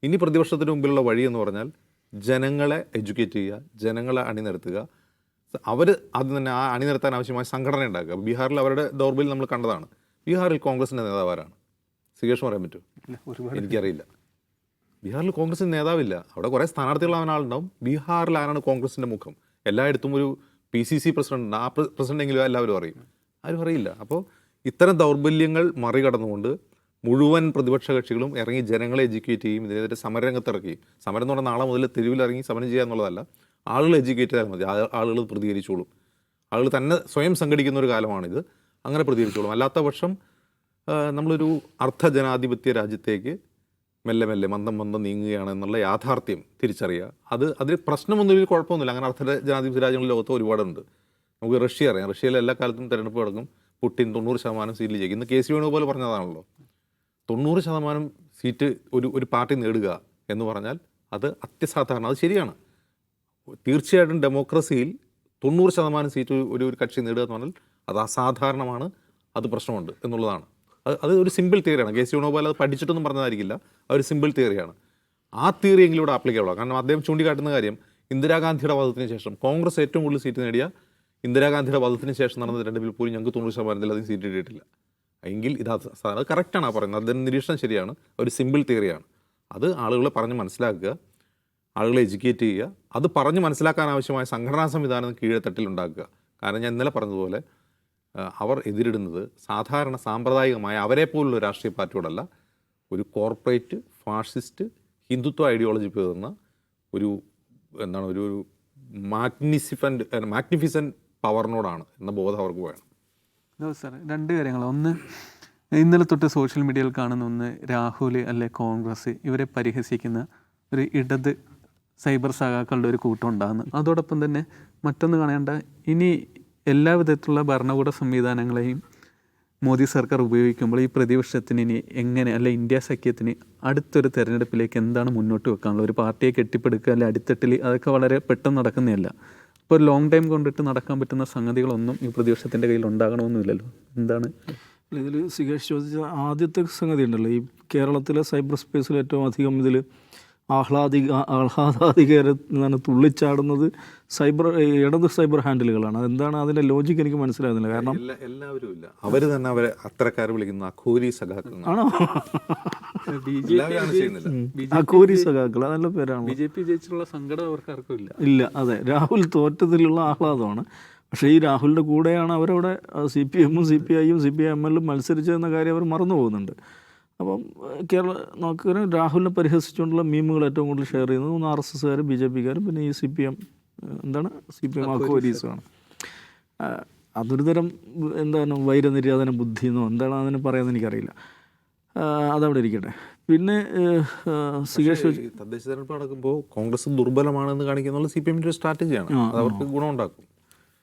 ഇനി പ്രതിപക്ഷത്തിന് മുമ്പിലുള്ള വഴി എന്ന് പറഞ്ഞാൽ ജനങ്ങളെ എഡ്യൂക്കേറ്റ് ചെയ്യുക, ജനങ്ങളെ അണിനിരത്തുക. അവർ അത് തന്നെ ആ അണിനിരത്താൻ ആവശ്യമായ സംഘടന ഉണ്ടാക്കുക. ബീഹാറിൽ അവരുടെ ദൗർബല്യം നമ്മൾ കണ്ടതാണ്. ബീഹാറിൽ കോൺഗ്രസിൻ്റെ നേതാവാരാണ്? സുകേഷ് പറയാൻ പറ്റുമോ? എനിക്കറിയില്ല. ബീഹാറിൽ കോൺഗ്രസിന് നേതാവില്ല. അവിടെ കുറേ സ്ഥാനാർത്ഥികളാവുന്ന ആളുണ്ടാവും. ബീഹാറിൽ ആരാണ് കോൺഗ്രസിൻ്റെ മുഖം? എല്ലായിടത്തും ഒരു PCC പ്രസിഡന്റ്, ആ പ്രസിഡന്റെങ്കിലും എല്ലാവരും അറിയും, ആരും അറിയില്ല. അപ്പോൾ ഇത്തരം ദൗർബല്യങ്ങൾ മറികടന്നുകൊണ്ട് മുഴുവൻ പ്രതിപക്ഷ കക്ഷികളും ഇറങ്ങി ജനങ്ങളെ എഡ്യൂക്കേറ്റ് ചെയ്യും. ഇതിനെതിരെ സമരരംഗത്ത് ഇറക്കി. സമരം എന്ന് പറഞ്ഞാൽ നാളെ മുതൽ തെരുവിലിറങ്ങി സമരം ചെയ്യുക എന്നുള്ളതല്ല. ആളുകൾ എഡ്യൂക്കേറ്റ് ചെയ്താൽ മതി, ആളുകൾ പ്രതികരിച്ചോളും. ആളുകൾ തന്നെ സ്വയം സംഘടിക്കുന്ന ഒരു കാലമാണിത്. അങ്ങനെ പ്രതികരിച്ചോളും. അല്ലാത്ത പക്ഷം നമ്മളൊരു അർദ്ധജനാധിപത്യ രാജ്യത്തേക്ക് മെല്ലെ മെല്ലെ മന്ദം നീങ്ങുകയാണ് എന്നുള്ള യാഥാർത്ഥ്യം തിരിച്ചറിയുക. അതിന് പ്രശ്നമൊന്നും കുഴപ്പമൊന്നുമില്ല. അങ്ങനെ അർദ്ധജനാധിപത്യ രാജ്യങ്ങൾ ലോകത്ത് ഒരുപാടുണ്ട്. നമുക്ക് റഷ്യ അറിയാം. റഷ്യയിൽ എല്ലാ കാലത്തും തിരഞ്ഞെടുപ്പ് നടക്കും. പുടിൻ 90% സീറ്റിൽ ജയിക്കും. ഇന്ന് KC വേണുഗോപാൽ പറഞ്ഞതാണല്ലോ, 90% സീറ്റ് ഒരു പാർട്ടി നേടുക എന്ന് പറഞ്ഞാൽ അത് അത്യസാധാരണ. അത് ശരിയാണ്. തീർച്ചയായിട്ടും ഡെമോക്രസിയിൽ 90% സീറ്റ് ഒരു കക്ഷി നേടുക എന്ന് പറഞ്ഞാൽ അത് അസാധാരണമാണ്, അത് പ്രശ്നമുണ്ട് എന്നുള്ളതാണ്. അത് ഒരു സിമ്പിൾ തിയറിയാണ്. KC വേണുഗോപാൽ അത് പഠിച്ചിട്ടൊന്നും പറഞ്ഞതായിരിക്കില്ല. അതൊരു സിമ്പിൾ തിയറിയാണ്. ആ തിയറി എങ്കിലും ഇവിടെ ആപ്ലിക്കബിൾ ആണ്. കാരണം അദ്ദേഹം ചൂണ്ടിക്കാട്ടുന്ന കാര്യം, ഇന്ദിരാഗാന്ധിയുടെ വധത്തിന് ശേഷം കോൺഗ്രസ് ഏറ്റവും കൂടുതൽ സീറ്റ് നേടിയ ഇന്ദിരാഗാന്ധിയുടെ വധത്തിന് ശേഷം നടന്ന തെരഞ്ഞെടുപ്പിൽ പോലും ഞങ്ങൾക്ക് 90% അധികം സീറ്റ് കിട്ടിയിട്ടില്ല. എങ്കിൽ ഇത് അത് കറക്റ്റാണ് ആ പറയുന്നത്. അതിൻ്റെ നിരീക്ഷണം ശരിയാണ്. ഒരു സിമ്പിൾ തിയറിയാണ്. അത് ആളുകളെ പറഞ്ഞ് മനസ്സിലാക്കുക, ആളുകളെ എഡ്യൂക്കേറ്റ് ചെയ്യുക. അത് പറഞ്ഞ് മനസ്സിലാക്കാൻ ആവശ്യമായ സംഘടനാ സംവിധാനം കീഴത്തട്ടിലുണ്ടാക്കുക. കാരണം ഞാൻ ഇന്നലെ പറഞ്ഞതുപോലെ അവർ എതിരിടുന്നത് സാധാരണ സാമ്പ്രദായികമായ അവരെ പോലുള്ള രാഷ്ട്രീയ പാർട്ടിയോടല്ല, ഒരു കോർപ്പറേറ്റ് ഫാഷിസ്റ്റ് ഹിന്ദുത്വ ഐഡിയോളജി പേറുന്ന ഒരു ഒരു മാഗ്നിഫിസൻറ്റ് പവറിനോടാണ് എന്ന ബോധം അവർക്ക് വേണം. സാർ, രണ്ട് കാര്യങ്ങൾ. ഒന്ന്, ഇന്നലെ തൊട്ട് സോഷ്യൽ മീഡിയയിൽ കാണുന്ന ഒന്ന്, രാഹുൽ അല്ലെ കോൺഗ്രസ് ഇവരെ പരിഹസിക്കുന്ന ഒരു ഇടത് സൈബർ സഖാക്കളുടെ ഒരു കൂട്ടം ഉണ്ടാകുന്നു. അതോടൊപ്പം തന്നെ മറ്റൊന്ന് കാണേണ്ട, ഇനി എല്ലാ വിധത്തിലുള്ള ഭരണകൂട സംവിധാനങ്ങളെയും മോദി സർക്കാർ ഉപയോഗിക്കുമ്പോൾ ഈ പ്രതിപക്ഷത്തിന് ഇനി എങ്ങനെ അല്ല ഇന്ത്യ സഖ്യത്തിന് അടുത്തൊരു തെരഞ്ഞെടുപ്പിലേക്ക് എന്താണ് മുന്നോട്ട് വെക്കാനുള്ളത്? ഒരു പാർട്ടിയെ കെട്ടിപ്പടുക്കുക അല്ലെ അടിത്തട്ടിൽ, അതൊക്കെ വളരെ പെട്ടെന്ന് നടക്കുന്നതല്ല. ഇപ്പോൾ ഒരു ലോങ് ടൈം കൊണ്ടിട്ട് നടക്കാൻ പറ്റുന്ന സംഗതികളൊന്നും ഈ പ്രതിപക്ഷത്തിൻ്റെ കയ്യിൽ ഉണ്ടാകണമെന്നില്ലല്ലോ. എന്താണ് ഇതിൽ സികേഷ് ചോദിച്ച ആദ്യത്തെ സംഗതി ഉണ്ടല്ലോ, ഈ കേരളത്തിലെ സൈബർ സ്പേസിൽ ഏറ്റവും അധികം ഇതിൽ ആഹ്ലാദികരെന്നാണ് തുള്ളിച്ചാടുന്നത് ഇടത് സൈബർ ഹാൻഡിലുകളാണ്. അതെന്താണ് അതിൻ്റെ ലോജിക്ക് എനിക്ക് മനസ്സിലാകുന്നില്ല. കാരണം എല്ലാവരും ഇല്ല, അവർ തന്നെ അവരെ അത്തരക്കാർ വിളിക്കുന്ന അഖോരി സഖാക്കൾ ആണോ? അഖോരി സഖാക്കൾ, നല്ല പേരാണ്. BJP ജയിച്ചിട്ടുള്ള സങ്കടം അവർക്കാർക്കും ഇല്ല. അതെ, രാഹുൽ തോറ്റതിലുള്ള ആഹ്ലാദമാണ്. പക്ഷേ ഈ രാഹുലിൻ്റെ കൂടെയാണ് അവരവിടെ CPM-ഉം CPI-യും CPIM-ലും മത്സരിച്ചതെന്ന കാര്യം അവർ മറന്നു പോകുന്നുണ്ട്. അപ്പം നോക്കുക, രാഹുലിനെ പരിഹസിച്ചുകൊണ്ടുള്ള മീമുകൾ ഏറ്റവും കൂടുതൽ ഷെയർ ചെയ്യുന്നത് ഒന്ന് RSS-കാരും BJP-കാരും പിന്നെ ഈ CPM അഖോരീസുമാണ്. അതൊരു തരം എന്താണ് വൈരനിര്യാതന ബുദ്ധിയെന്നോ എന്താണ് അതിന് പറയാമെന്ന് എനിക്കറിയില്ല. അതവിടെ ഇരിക്കട്ടെ. പിന്നെ സികേഷ് തദ്ദേശ തെരഞ്ഞെടുപ്പ് നടക്കുമ്പോൾ കോൺഗ്രസ് ദുർബലമാണെന്ന് കാണിക്കുന്നുള്ള CPM-ൻ്റെ ഒരു സ്ട്രാറ്റജിയാണ്. അത് അവർക്ക് ഗുണമുണ്ടാക്കും.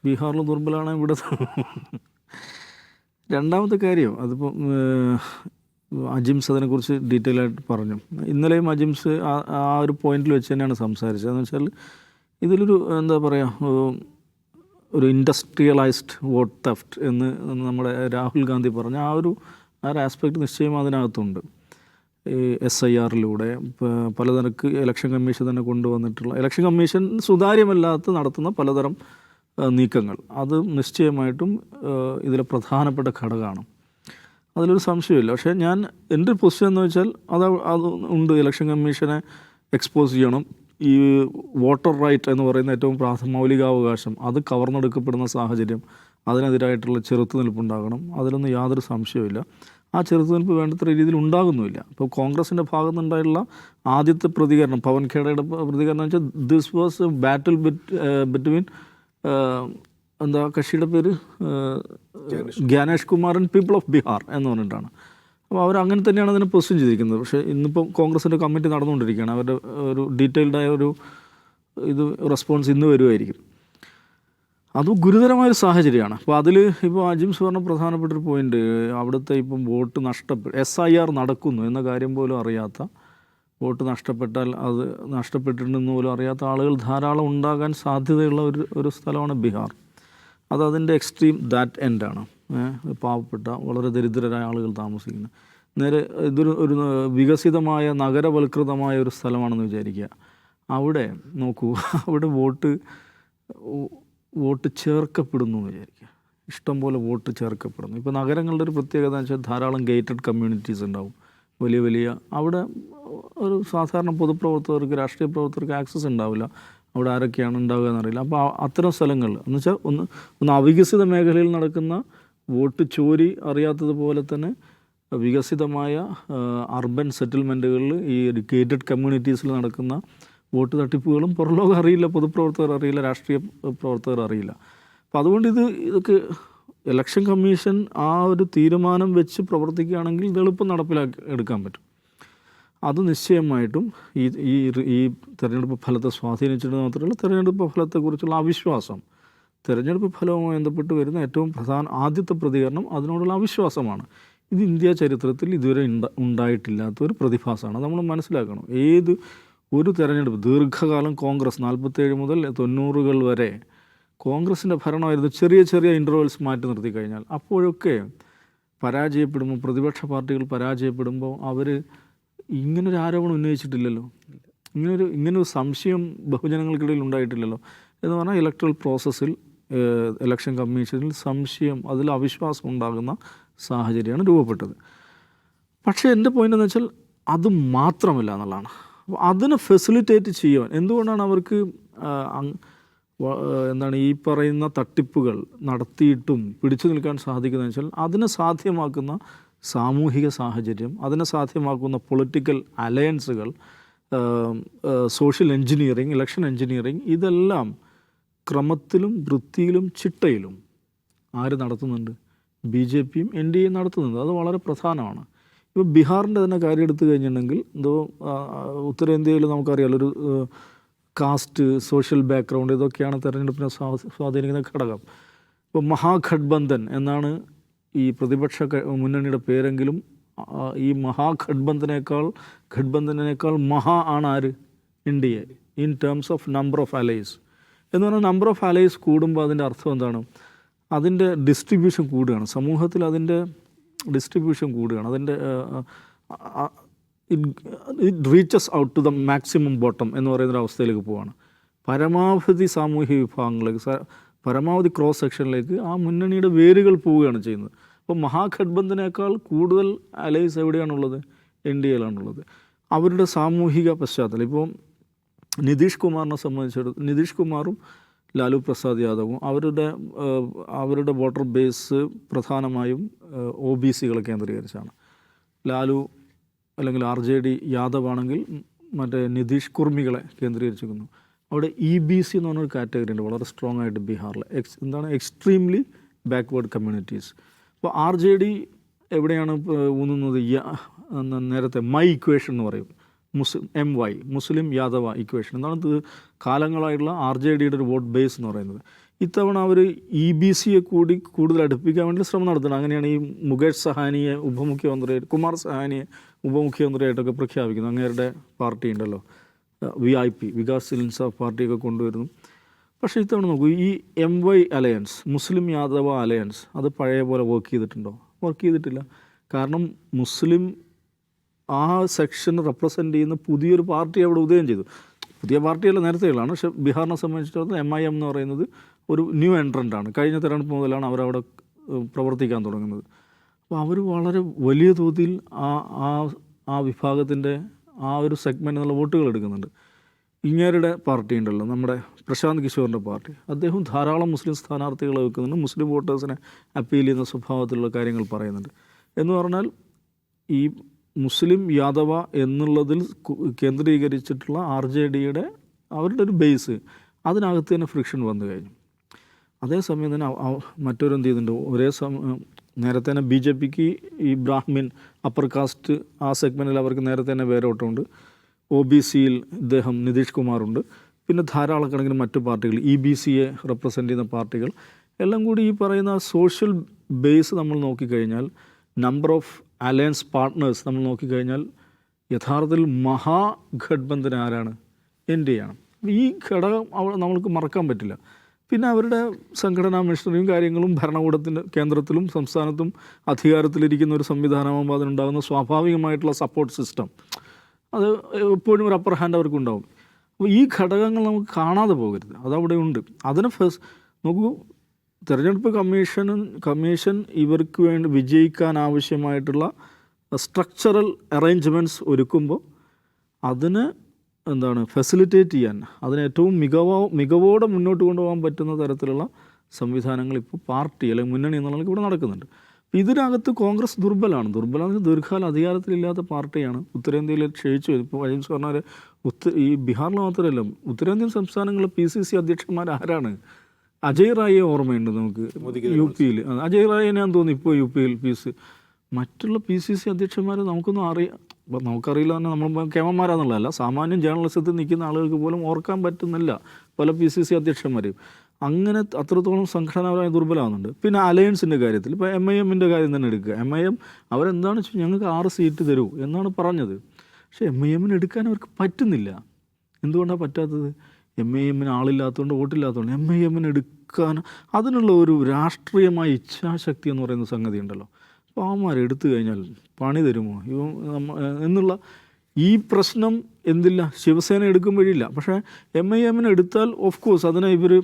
ബീഹാറിൽ ദുർബലമാണ് ഇവിടെ. രണ്ടാമത്തെ കാര്യം, അതിപ്പം അജിംസ് അതിനെക്കുറിച്ച് ഡീറ്റെയിൽ ആയിട്ട് പറഞ്ഞു. ഇന്നലെയും അജിംസ് ആ ഒരു പോയിന്റിൽ വെച്ച് തന്നെയാണ് സംസാരിച്ചത്. എന്ന് വെച്ചാൽ ഇതിലൊരു എന്താ പറയുക, ഒരു ഇൻഡസ്ട്രിയലൈസ്ഡ് വോട്ട് തെഫ്റ്റ് എന്ന് നമ്മുടെ രാഹുൽ ഗാന്ധി പറഞ്ഞ ആ ഒരു ആസ്പെക്റ്റ് നിശ്ചയം അതിനകത്തുണ്ട്. ഈ SIR-ലൂടെ പലതരക്ക് ഇലക്ഷൻ കമ്മീഷൻ തന്നെ കൊണ്ടുവന്നിട്ടുള്ള, ഇലക്ഷൻ കമ്മീഷൻ സുതാര്യമല്ലാത്ത നടത്തുന്ന പലതരം നീക്കങ്ങൾ, അത് നിശ്ചയമായിട്ടും ഇതിലെ പ്രധാനപ്പെട്ട ഘടകമാണ്. അതിലൊരു സംശയമില്ല. പക്ഷേ എൻ്റെ പൊസിഷൻ എന്ന് വെച്ചാൽ അത് ഉണ്ട്. ഇലക്ഷൻ കമ്മീഷനെ എക്സ്പോസ് ചെയ്യണം. ഈ വോട്ടർ റൈറ്റ് എന്ന് പറയുന്ന ഏറ്റവും മൗലികാവകാശം അത് കവർന്നെടുക്കപ്പെടുന്ന സാഹചര്യം, അതിനെതിരായിട്ടുള്ള ചെറുത്തുനിൽപ്പുണ്ടാകണം. അതിലൊന്നും യാതൊരു സംശയവുമില്ല. ആ ചെറുത്തുനിൽപ്പ് വേണ്ടത്ര രീതിയിൽ ഉണ്ടാകുന്നുമില്ല. ഇപ്പോൾ കോൺഗ്രസിൻ്റെ ഭാഗത്തു നിന്നുണ്ടായിട്ടുള്ള ആദ്യത്തെ പ്രതികരണം, പവൻ ഖേഡയുടെ പ്രതികരണം വെച്ചാൽ this was A battle between എന്താ കക്ഷിയുടെ പേര്, Gyanesh Kumar and people of Bihar എന്ന് പറഞ്ഞിട്ടാണ്. അപ്പോൾ അവർ അങ്ങനെ തന്നെയാണ് അതിനെ പൊസിഷൻ ചെയ്തിരിക്കുന്നത്. പക്ഷേ ഇന്നിപ്പം കോൺഗ്രസിൻ്റെ കമ്മിറ്റി നടന്നുകൊണ്ടിരിക്കുകയാണ്. അവരുടെ ഒരു ഡീറ്റെയിൽഡായ ഒരു റെസ്പോൺസ് ഇന്ന് വരുമായിരിക്കും. അത് ഗുരുതരമായൊരു സാഹചര്യമാണ്. അപ്പോൾ അതിൽ ഇപ്പോൾ അജിംസ് പറഞ്ഞ പ്രധാനപ്പെട്ടൊരു പോയിൻ്റ്, അവിടുത്തെ ഇപ്പം വോട്ട് SIR നടക്കുന്നു എന്ന കാര്യം പോലും അറിയാത്ത, വോട്ട് നഷ്ടപ്പെട്ടാൽ അത് നഷ്ടപ്പെട്ടിട്ടുണ്ടെന്ന് പോലും അറിയാത്ത ആളുകൾ ധാരാളം ഉണ്ടാകാൻ സാധ്യതയുള്ള ഒരു സ്ഥലമാണ് ബീഹാർ. അതിൻ്റെ എക്സ്ട്രീം ദാറ്റ് എൻഡാണ്. പാവപ്പെട്ട വളരെ ദരിദ്രരായ ആളുകൾ താമസിക്കുന്നത്. നേരെ ഒരു വികസിതമായ നഗരവൽകൃതമായ ഒരു സ്ഥലമാണെന്ന് വിചാരിക്കുക. അവിടെ നോക്കൂ, അവിടെ വോട്ട് ചേർക്കപ്പെടുന്നു എന്ന് വിചാരിക്കുക. ഇഷ്ടംപോലെ വോട്ട് ചേർക്കപ്പെടുന്നു. ഇപ്പോൾ നഗരങ്ങളുടെ ഒരു പ്രത്യേകത എന്ന് വെച്ചാൽ ധാരാളം ഗേറ്റഡ് കമ്മ്യൂണിറ്റീസ് ഉണ്ടാവും. വലിയ അവിടെ ഒരു സാധാരണ പൊതുപ്രവർത്തകർക്ക്, രാഷ്ട്രീയ പ്രവർത്തകർക്ക് ആക്സസ് ഉണ്ടാവില്ല. അവിടെ ആരൊക്കെയാണ് ഉണ്ടാവുക എന്നറിയില്ല. അപ്പോൾ അത്തരം സ്ഥലങ്ങൾ എന്ന് വെച്ചാൽ ഒന്ന് അവികസിത മേഖലയിൽ നടക്കുന്ന വോട്ട് ചോരി അറിയാത്തതുപോലെ തന്നെ വികസിതമായ അർബൻ സെറ്റിൽമെൻറ്റുകളിൽ ഈ ഗേറ്റഡ് കമ്മ്യൂണിറ്റീസിൽ നടക്കുന്ന വോട്ട് തട്ടിപ്പുകളും പുറലോകം അറിയില്ല, പൊതുപ്രവർത്തകർ അറിയില്ല, രാഷ്ട്രീയ പ്രവർത്തകർ അറിയില്ല. അപ്പോൾ അതുകൊണ്ട് ഇതൊക്കെ ഇലക്ഷൻ കമ്മീഷൻ ആ ഒരു തീരുമാനം വെച്ച് പ്രവർത്തിക്കുകയാണെങ്കിൽ ഇത് എളുപ്പം എടുക്കാൻ പറ്റും. അത് നിശ്ചയമായിട്ടും ഈ തെരഞ്ഞെടുപ്പ് ഫലത്തെ സ്വാധീനിച്ചിട്ട് മാത്രമല്ല, തെരഞ്ഞെടുപ്പ് ഫലത്തെക്കുറിച്ചുള്ള അവിശ്വാസം, തെരഞ്ഞെടുപ്പ് ഫലവുമായി ബന്ധപ്പെട്ട് വരുന്ന ഏറ്റവും ആദ്യത്തെ പ്രതികരണം അതിനോടുള്ള അവിശ്വാസമാണ്. ഇത് ഇന്ത്യ ചരിത്രത്തിൽ ഇതുവരെ ഉണ്ടായിട്ടില്ലാത്ത ഒരു പ്രതിഭാസമാണ്. നമ്മൾ മനസ്സിലാക്കണം. ഒരു തെരഞ്ഞെടുപ്പ് ദീർഘകാലം കോൺഗ്രസ് 47 മുതൽ 90-കൾ വരെ കോൺഗ്രസിൻ്റെ ഭരണമായിരുന്നു. ചെറിയ ഇൻ്റർവെൽസ് മാറ്റി നിർത്തി കഴിഞ്ഞാൽ അപ്പോഴൊക്കെ പരാജയപ്പെടുമ്പോൾ, പ്രതിപക്ഷ പാർട്ടികൾ പരാജയപ്പെടുമ്പോൾ അവർ ഇങ്ങനൊരു ആരോപണം ഉന്നയിച്ചിട്ടില്ലല്ലോ, ഇങ്ങനൊരു സംശയം ബഹുജനങ്ങൾക്കിടയിൽ ഉണ്ടായിട്ടില്ലല്ലോ. എന്ന് പറഞ്ഞാൽ ഇലക്ട്രൽ പ്രോസസ്സിൽ, ഇലക്ഷൻ കമ്മീഷനിൽ സംശയം, അതിൽ അവിശ്വാസം ഉണ്ടാകുന്ന സാഹചര്യമാണ് രൂപപ്പെട്ടത്. പക്ഷേ എൻ്റെ പോയിൻ്റ് എന്ന് വെച്ചാൽ അത് മാത്രമല്ല എന്നുള്ളതാണ്. അതിനെ ഫെസിലിറ്റേറ്റ് ചെയ്യുവാൻ എന്തുകൊണ്ടാണ് അവർക്ക് ഈ പറയുന്ന തട്ടിപ്പുകൾ നടത്തിയിട്ടും പിടിച്ചു നിൽക്കാൻ സാധിക്കുന്നതെന്ന് വെച്ചാൽ അതിനെ സാധ്യമാക്കുന്ന സാമൂഹിക സാഹചര്യം, അതിനെ സാധ്യമാക്കുന്ന പൊളിറ്റിക്കൽ അലയൻസുകൾ, സോഷ്യൽ എൻജിനീയറിങ്, ഇലക്ഷൻ എൻജിനീയറിങ്, ഇതെല്ലാം ക്രമത്തിലും വൃത്തിയിലും ചിട്ടയിലും ആര് നടത്തുന്നുണ്ട്? BJPയും NDAയും നടത്തുന്നുണ്ട്. അത് വളരെ പ്രധാനമാണ്. ഇപ്പോൾ ബീഹാറിൻ്റെ തന്നെ കാര്യം എടുത്തു കഴിഞ്ഞിട്ടുണ്ടെങ്കിൽ ഉത്തരേന്ത്യയിൽ നമുക്കറിയാമല്ലോ, ഒരു കാസ്റ്റ്, സോഷ്യൽ ബാക്ക്ഗ്രൗണ്ട്, ഇതൊക്കെയാണ് തെരഞ്ഞെടുപ്പിനെ സ്വാധീനിക്കുന്ന ഘടകം. ഇപ്പോൾ മഹാഗഠബന്ധൻ എന്നാണ് ഈ പ്രതിപക്ഷ മുന്നണിയുടെ പേരെങ്കിലും ഈ ഗഠബന്ധനേക്കാൾ മഹാ ആണ് ആര്? ഇന്ത്യയെ in terms of number of allies എന്ന് പറഞ്ഞാൽ നമ്പർ ഓഫ് അലൈസ് കൂടുമ്പോൾ അതിൻ്റെ അർത്ഥം എന്താണ്? അതിൻ്റെ ഡിസ്ട്രിബ്യൂഷൻ കൂടുകയാണ്, സമൂഹത്തിൽ അതിൻ്റെ ഡിസ്ട്രിബ്യൂഷൻ കൂടുകയാണ്, അതിൻ്റെ it reaches out to the maximum bottom എന്ന് പറയുന്നൊരു അവസ്ഥയിലേക്ക് പോവുകയാണ്. പരമാവധി സാമൂഹിക വിഭാഗങ്ങളിലേക്ക്, പരമാവധി ക്രോസ് സെക്ഷനിലേക്ക് ആ മുന്നണിയുടെ വേരുകൾ പോവുകയാണ് ചെയ്യുന്നത്. അപ്പോൾ മഹാഗഠബന്ധനേക്കാൾ കൂടുതൽ അലൈസ് എവിടെയാണുള്ളത്? ഇന്ത്യയിലാണുള്ളത്. അവരുടെ സാമൂഹിക പശ്ചാത്തലം ഇപ്പോൾ നിതീഷ് കുമാറിനെ സംബന്ധിച്ചിടത്തോളം നിതീഷ് കുമാറും ലാലു പ്രസാദ് യാദവും അവരുടെ വോട്ടർ ബേസ് പ്രധാനമായും OBC-കളെ കേന്ദ്രീകരിച്ചാണ്. ലാലു അല്ലെങ്കിൽ RJD യാദവ് ആണെങ്കിൽ മറ്റേ നിതീഷ് കുർമികളെ കേന്ദ്രീകരിച്ചിരിക്കുന്നു. അവിടെ EBC എന്ന് പറഞ്ഞൊരു കാറ്റഗറി ഉണ്ട് വളരെ സ്ട്രോങ് ആയിട്ട് ബീഹാറിൽ. എന്താണ്? Extremely backward communities. അപ്പോൾ RJD എവിടെയാണ് ഊന്നുന്നത്? നേരത്തെ മൈ ഇക്വേഷൻ എന്ന് പറയും, MY മുസ്ലിം യാദവ ഇക്വേഷൻ. എന്താണ് ഇത്? കാലങ്ങളായിട്ടുള്ള RJDയുടെ ഒരു വോട്ട് ബേസ് എന്ന് പറയുന്നത്. ഇത്തവണ അവർ EBC-യെ കൂടി കൂടുതൽ അടുപ്പിക്കാൻ വേണ്ടി ശ്രമം നടത്തണം. അങ്ങനെയാണ് ഈ മുകേഷ് സഹാനിയെ കുമാർ സഹാനിയെ ഉപമുഖ്യമന്ത്രിയായിട്ടൊക്കെ പ്രഖ്യാപിക്കുന്നു. അങ്ങേരുടെ പാർട്ടി ഉണ്ടല്ലോ, VIP വികാസ് ഇൻസാഫ് പാർട്ടിയൊക്കെ കൊണ്ടുവരുന്നു. പക്ഷേ ഇത്തവണ നോക്കൂ, ഈ MY alliance, Muslim Yadava alliance, അത് പഴയ പോലെ വർക്ക് ചെയ്തിട്ടുണ്ടോ? വർക്ക് ചെയ്തിട്ടില്ല. കാരണം മുസ്ലിം ആ സെക്ഷൻ റെപ്രസെൻ്റ് ചെയ്യുന്ന പുതിയൊരു പാർട്ടി അവിടെ ഉദയം ചെയ്തു. പുതിയ പാർട്ടിയല്ല, നേരത്തെയുള്ളതാണ്. പക്ഷേ ബീഹാറിനെ സംബന്ധിച്ചിടത്തോളം MIM എന്ന് പറയുന്നത് ഒരു ന്യൂ എൻട്രൻ്റ് ആണ്. കഴിഞ്ഞ തെരഞ്ഞെടുപ്പ് മുതലാണ് അവരവിടെ പ്രവർത്തിക്കാൻ തുടങ്ങുന്നത്. അപ്പോൾ അവർ വളരെ വലിയ തോതിൽ ആ വിഭാഗത്തിൻ്റെ ആ ഒരു സെഗ്മെൻറ്റ് എന്നുള്ള വോട്ടുകൾ എടുക്കുന്നുണ്ട്. ഇങ്ങേരുടെ പാർട്ടി ഉണ്ടല്ലോ, നമ്മുടെ പ്രശാന്ത് കിഷോറിൻ്റെ പാർട്ടി, അദ്ദേഹം ധാരാളം മുസ്ലിം സ്ഥാനാർത്ഥികളെ വെക്കുന്നുണ്ട്, മുസ്ലിം വോട്ടേഴ്സിനെ അപ്പീൽ ചെയ്യുന്ന സ്വഭാവത്തിലുള്ള കാര്യങ്ങൾ പറയുന്നുണ്ട്. എന്ന് പറഞ്ഞാൽ ഈ മുസ്ലിം യാദവ എന്നുള്ളതിൽ കേന്ദ്രീകരിച്ചിട്ടുള്ള RJDയുടെ അവരുടെ ഒരു ബേസ്, അതിനകത്ത് തന്നെ ഫ്രിക്ഷൻ വന്നു കഴിഞ്ഞു. അതേസമയം തന്നെ മറ്റൊരു എന്ത് ചെയ്യുന്നുണ്ട്, ഒരേ നേരത്തെ തന്നെ BJPക്ക് ഈ ബ്രാഹ്മിൻ അപ്പർ കാസ്റ്റ് ആ സെഗ്മെൻറ്റിൽ അവർക്ക് നേരത്തെ തന്നെ വേരോട്ടമുണ്ട്. OBC-യിൽ ഇദ്ദേഹം നിതീഷ് കുമാറുണ്ട്. പിന്നെ ധാരാളക്കണക്കിന് മറ്റു പാർട്ടികൾ, EBC-യെ റെപ്രസെൻ്റ് ചെയ്യുന്ന പാർട്ടികൾ എല്ലാം കൂടി ഈ പറയുന്ന സോഷ്യൽ ബേസ് നമ്മൾ നോക്കിക്കഴിഞ്ഞാൽ, നമ്പർ ഓഫ് അലയൻസ് പാർട്ട്നേഴ്സ് നമ്മൾ നോക്കിക്കഴിഞ്ഞാൽ യഥാർത്ഥത്തിൽ മഹാഗഠബന്ധൻ ആരാണ്? ഇന്ത്യയാണ്. ഈ ഘടകം നമ്മൾക്ക് മറക്കാൻ പറ്റില്ല. പിന്നെ അവരുടെ സംഘടനാ മിഷനറിയും കാര്യങ്ങളും ഭരണകൂടത്തിൻ്റെ കേന്ദ്രത്തിലും സംസ്ഥാനത്തും അധികാരത്തിലിരിക്കുന്ന ഒരു സംവിധാനമാകുമ്പോൾ അതിനുണ്ടാകുന്ന സ്വാഭാവികമായിട്ടുള്ള സപ്പോർട്ട് സിസ്റ്റം, അത് എപ്പോഴും ഒരു അപ്പർ ഹാൻഡ് അവർക്കുണ്ടാവും. അപ്പോൾ ഈ ഘടകങ്ങൾ നമുക്ക് കാണാതെ പോകരുത്, അതവിടെ ഉണ്ട്. അതിന് നോക്കൂ, തെരഞ്ഞെടുപ്പ് കമ്മീഷൻ ഇവർക്ക് വേണ്ടി വിജയിക്കാൻ ആവശ്യമായിട്ടുള്ള സ്ട്രക്ചറൽ അറേഞ്ച്മെൻറ്റ്സ് ഒരുക്കുമ്പോൾ അതിന് ഫെസിലിറ്റേറ്റ് ചെയ്യാൻ, അതിന് ഏറ്റവും മികവോടെ മുന്നോട്ട് കൊണ്ടുപോകാൻ പറ്റുന്ന തരത്തിലുള്ള സംവിധാനങ്ങൾ ഇപ്പോൾ പാർട്ടി അല്ലെങ്കിൽ മുന്നണി എന്നുള്ളത് ഇവിടെ നടക്കുന്നുണ്ട്. ഇതിനകത്ത് കോൺഗ്രസ് ദുർബലമാണ്. ദീർഘകാലം അധികാരത്തിലില്ലാത്ത പാർട്ടിയാണ്. ഉത്തരേന്ത്യയിൽ ക്ഷയിച്ചു. ഇപ്പോൾ അജിംസ് പറഞ്ഞാൽ ഈ ബീഹാറിൽ മാത്രമല്ല, ഉത്തരേന്ത്യൻ സംസ്ഥാനങ്ങളിലെ PCC അധ്യക്ഷന്മാർ ആരാണ്? അജയ് റായിയെ ഓർമ്മയുണ്ട് നമുക്ക്, UP-യിൽ. അജയ് റായിയെ ഞാൻ തോന്നുന്നു ഇപ്പോൾ UP-യിൽ മറ്റുള്ള PCC അധ്യക്ഷന്മാർ നമുക്കറിയില്ല തന്നെ, നമ്മൾ കേമന്മാരാണെന്നുള്ളതല്ല, സാമാന്യം ജേർണലിസത്തിൽ നിൽക്കുന്ന ആളുകൾക്ക് പോലും ഓർക്കാൻ പറ്റുന്നില്ല പല PCC അധ്യക്ഷന്മാരെയും. അങ്ങനെ അത്രത്തോളം സംഘടനാപരമായി ദുർബലമാകുന്നുണ്ട്. പിന്നെ അലയൻസിൻ്റെ കാര്യത്തിൽ ഇപ്പോൾ MIM-ൻ്റെ കാര്യം തന്നെ എടുക്കുക. MIM അവരെന്താണ് വെച്ചാൽ ഞങ്ങൾക്ക് 6 സീറ്റ് തരൂ എന്നാണ് പറഞ്ഞത്. പക്ഷേ MIM-ന് എടുക്കാൻ അവർക്ക് പറ്റുന്നില്ല. എന്തുകൊണ്ടാണ് പറ്റാത്തത്? MIM-ന് ആളില്ലാത്തതുകൊണ്ട്, വോട്ടില്ലാത്തതുകൊണ്ട്. MIM-ന് എടുക്കാൻ അതിനുള്ള ഒരു രാഷ്ട്രീയമായ ഇച്ഛാശക്തി എന്ന് പറയുന്ന സംഗതി ഉണ്ടല്ലോ. അപ്പോൾ അവന്മാർ എടുത്തു കഴിഞ്ഞാൽ പണി തരുമോ എന്നുള്ള ഈ പ്രശ്നം എന്തില്ല, ശിവസേന എടുക്കുമ്പോഴില്ല. പക്ഷേ MIM-ന് എടുത്താൽ ഓഫ് കോഴ്സ് അതിനെ ഇവർ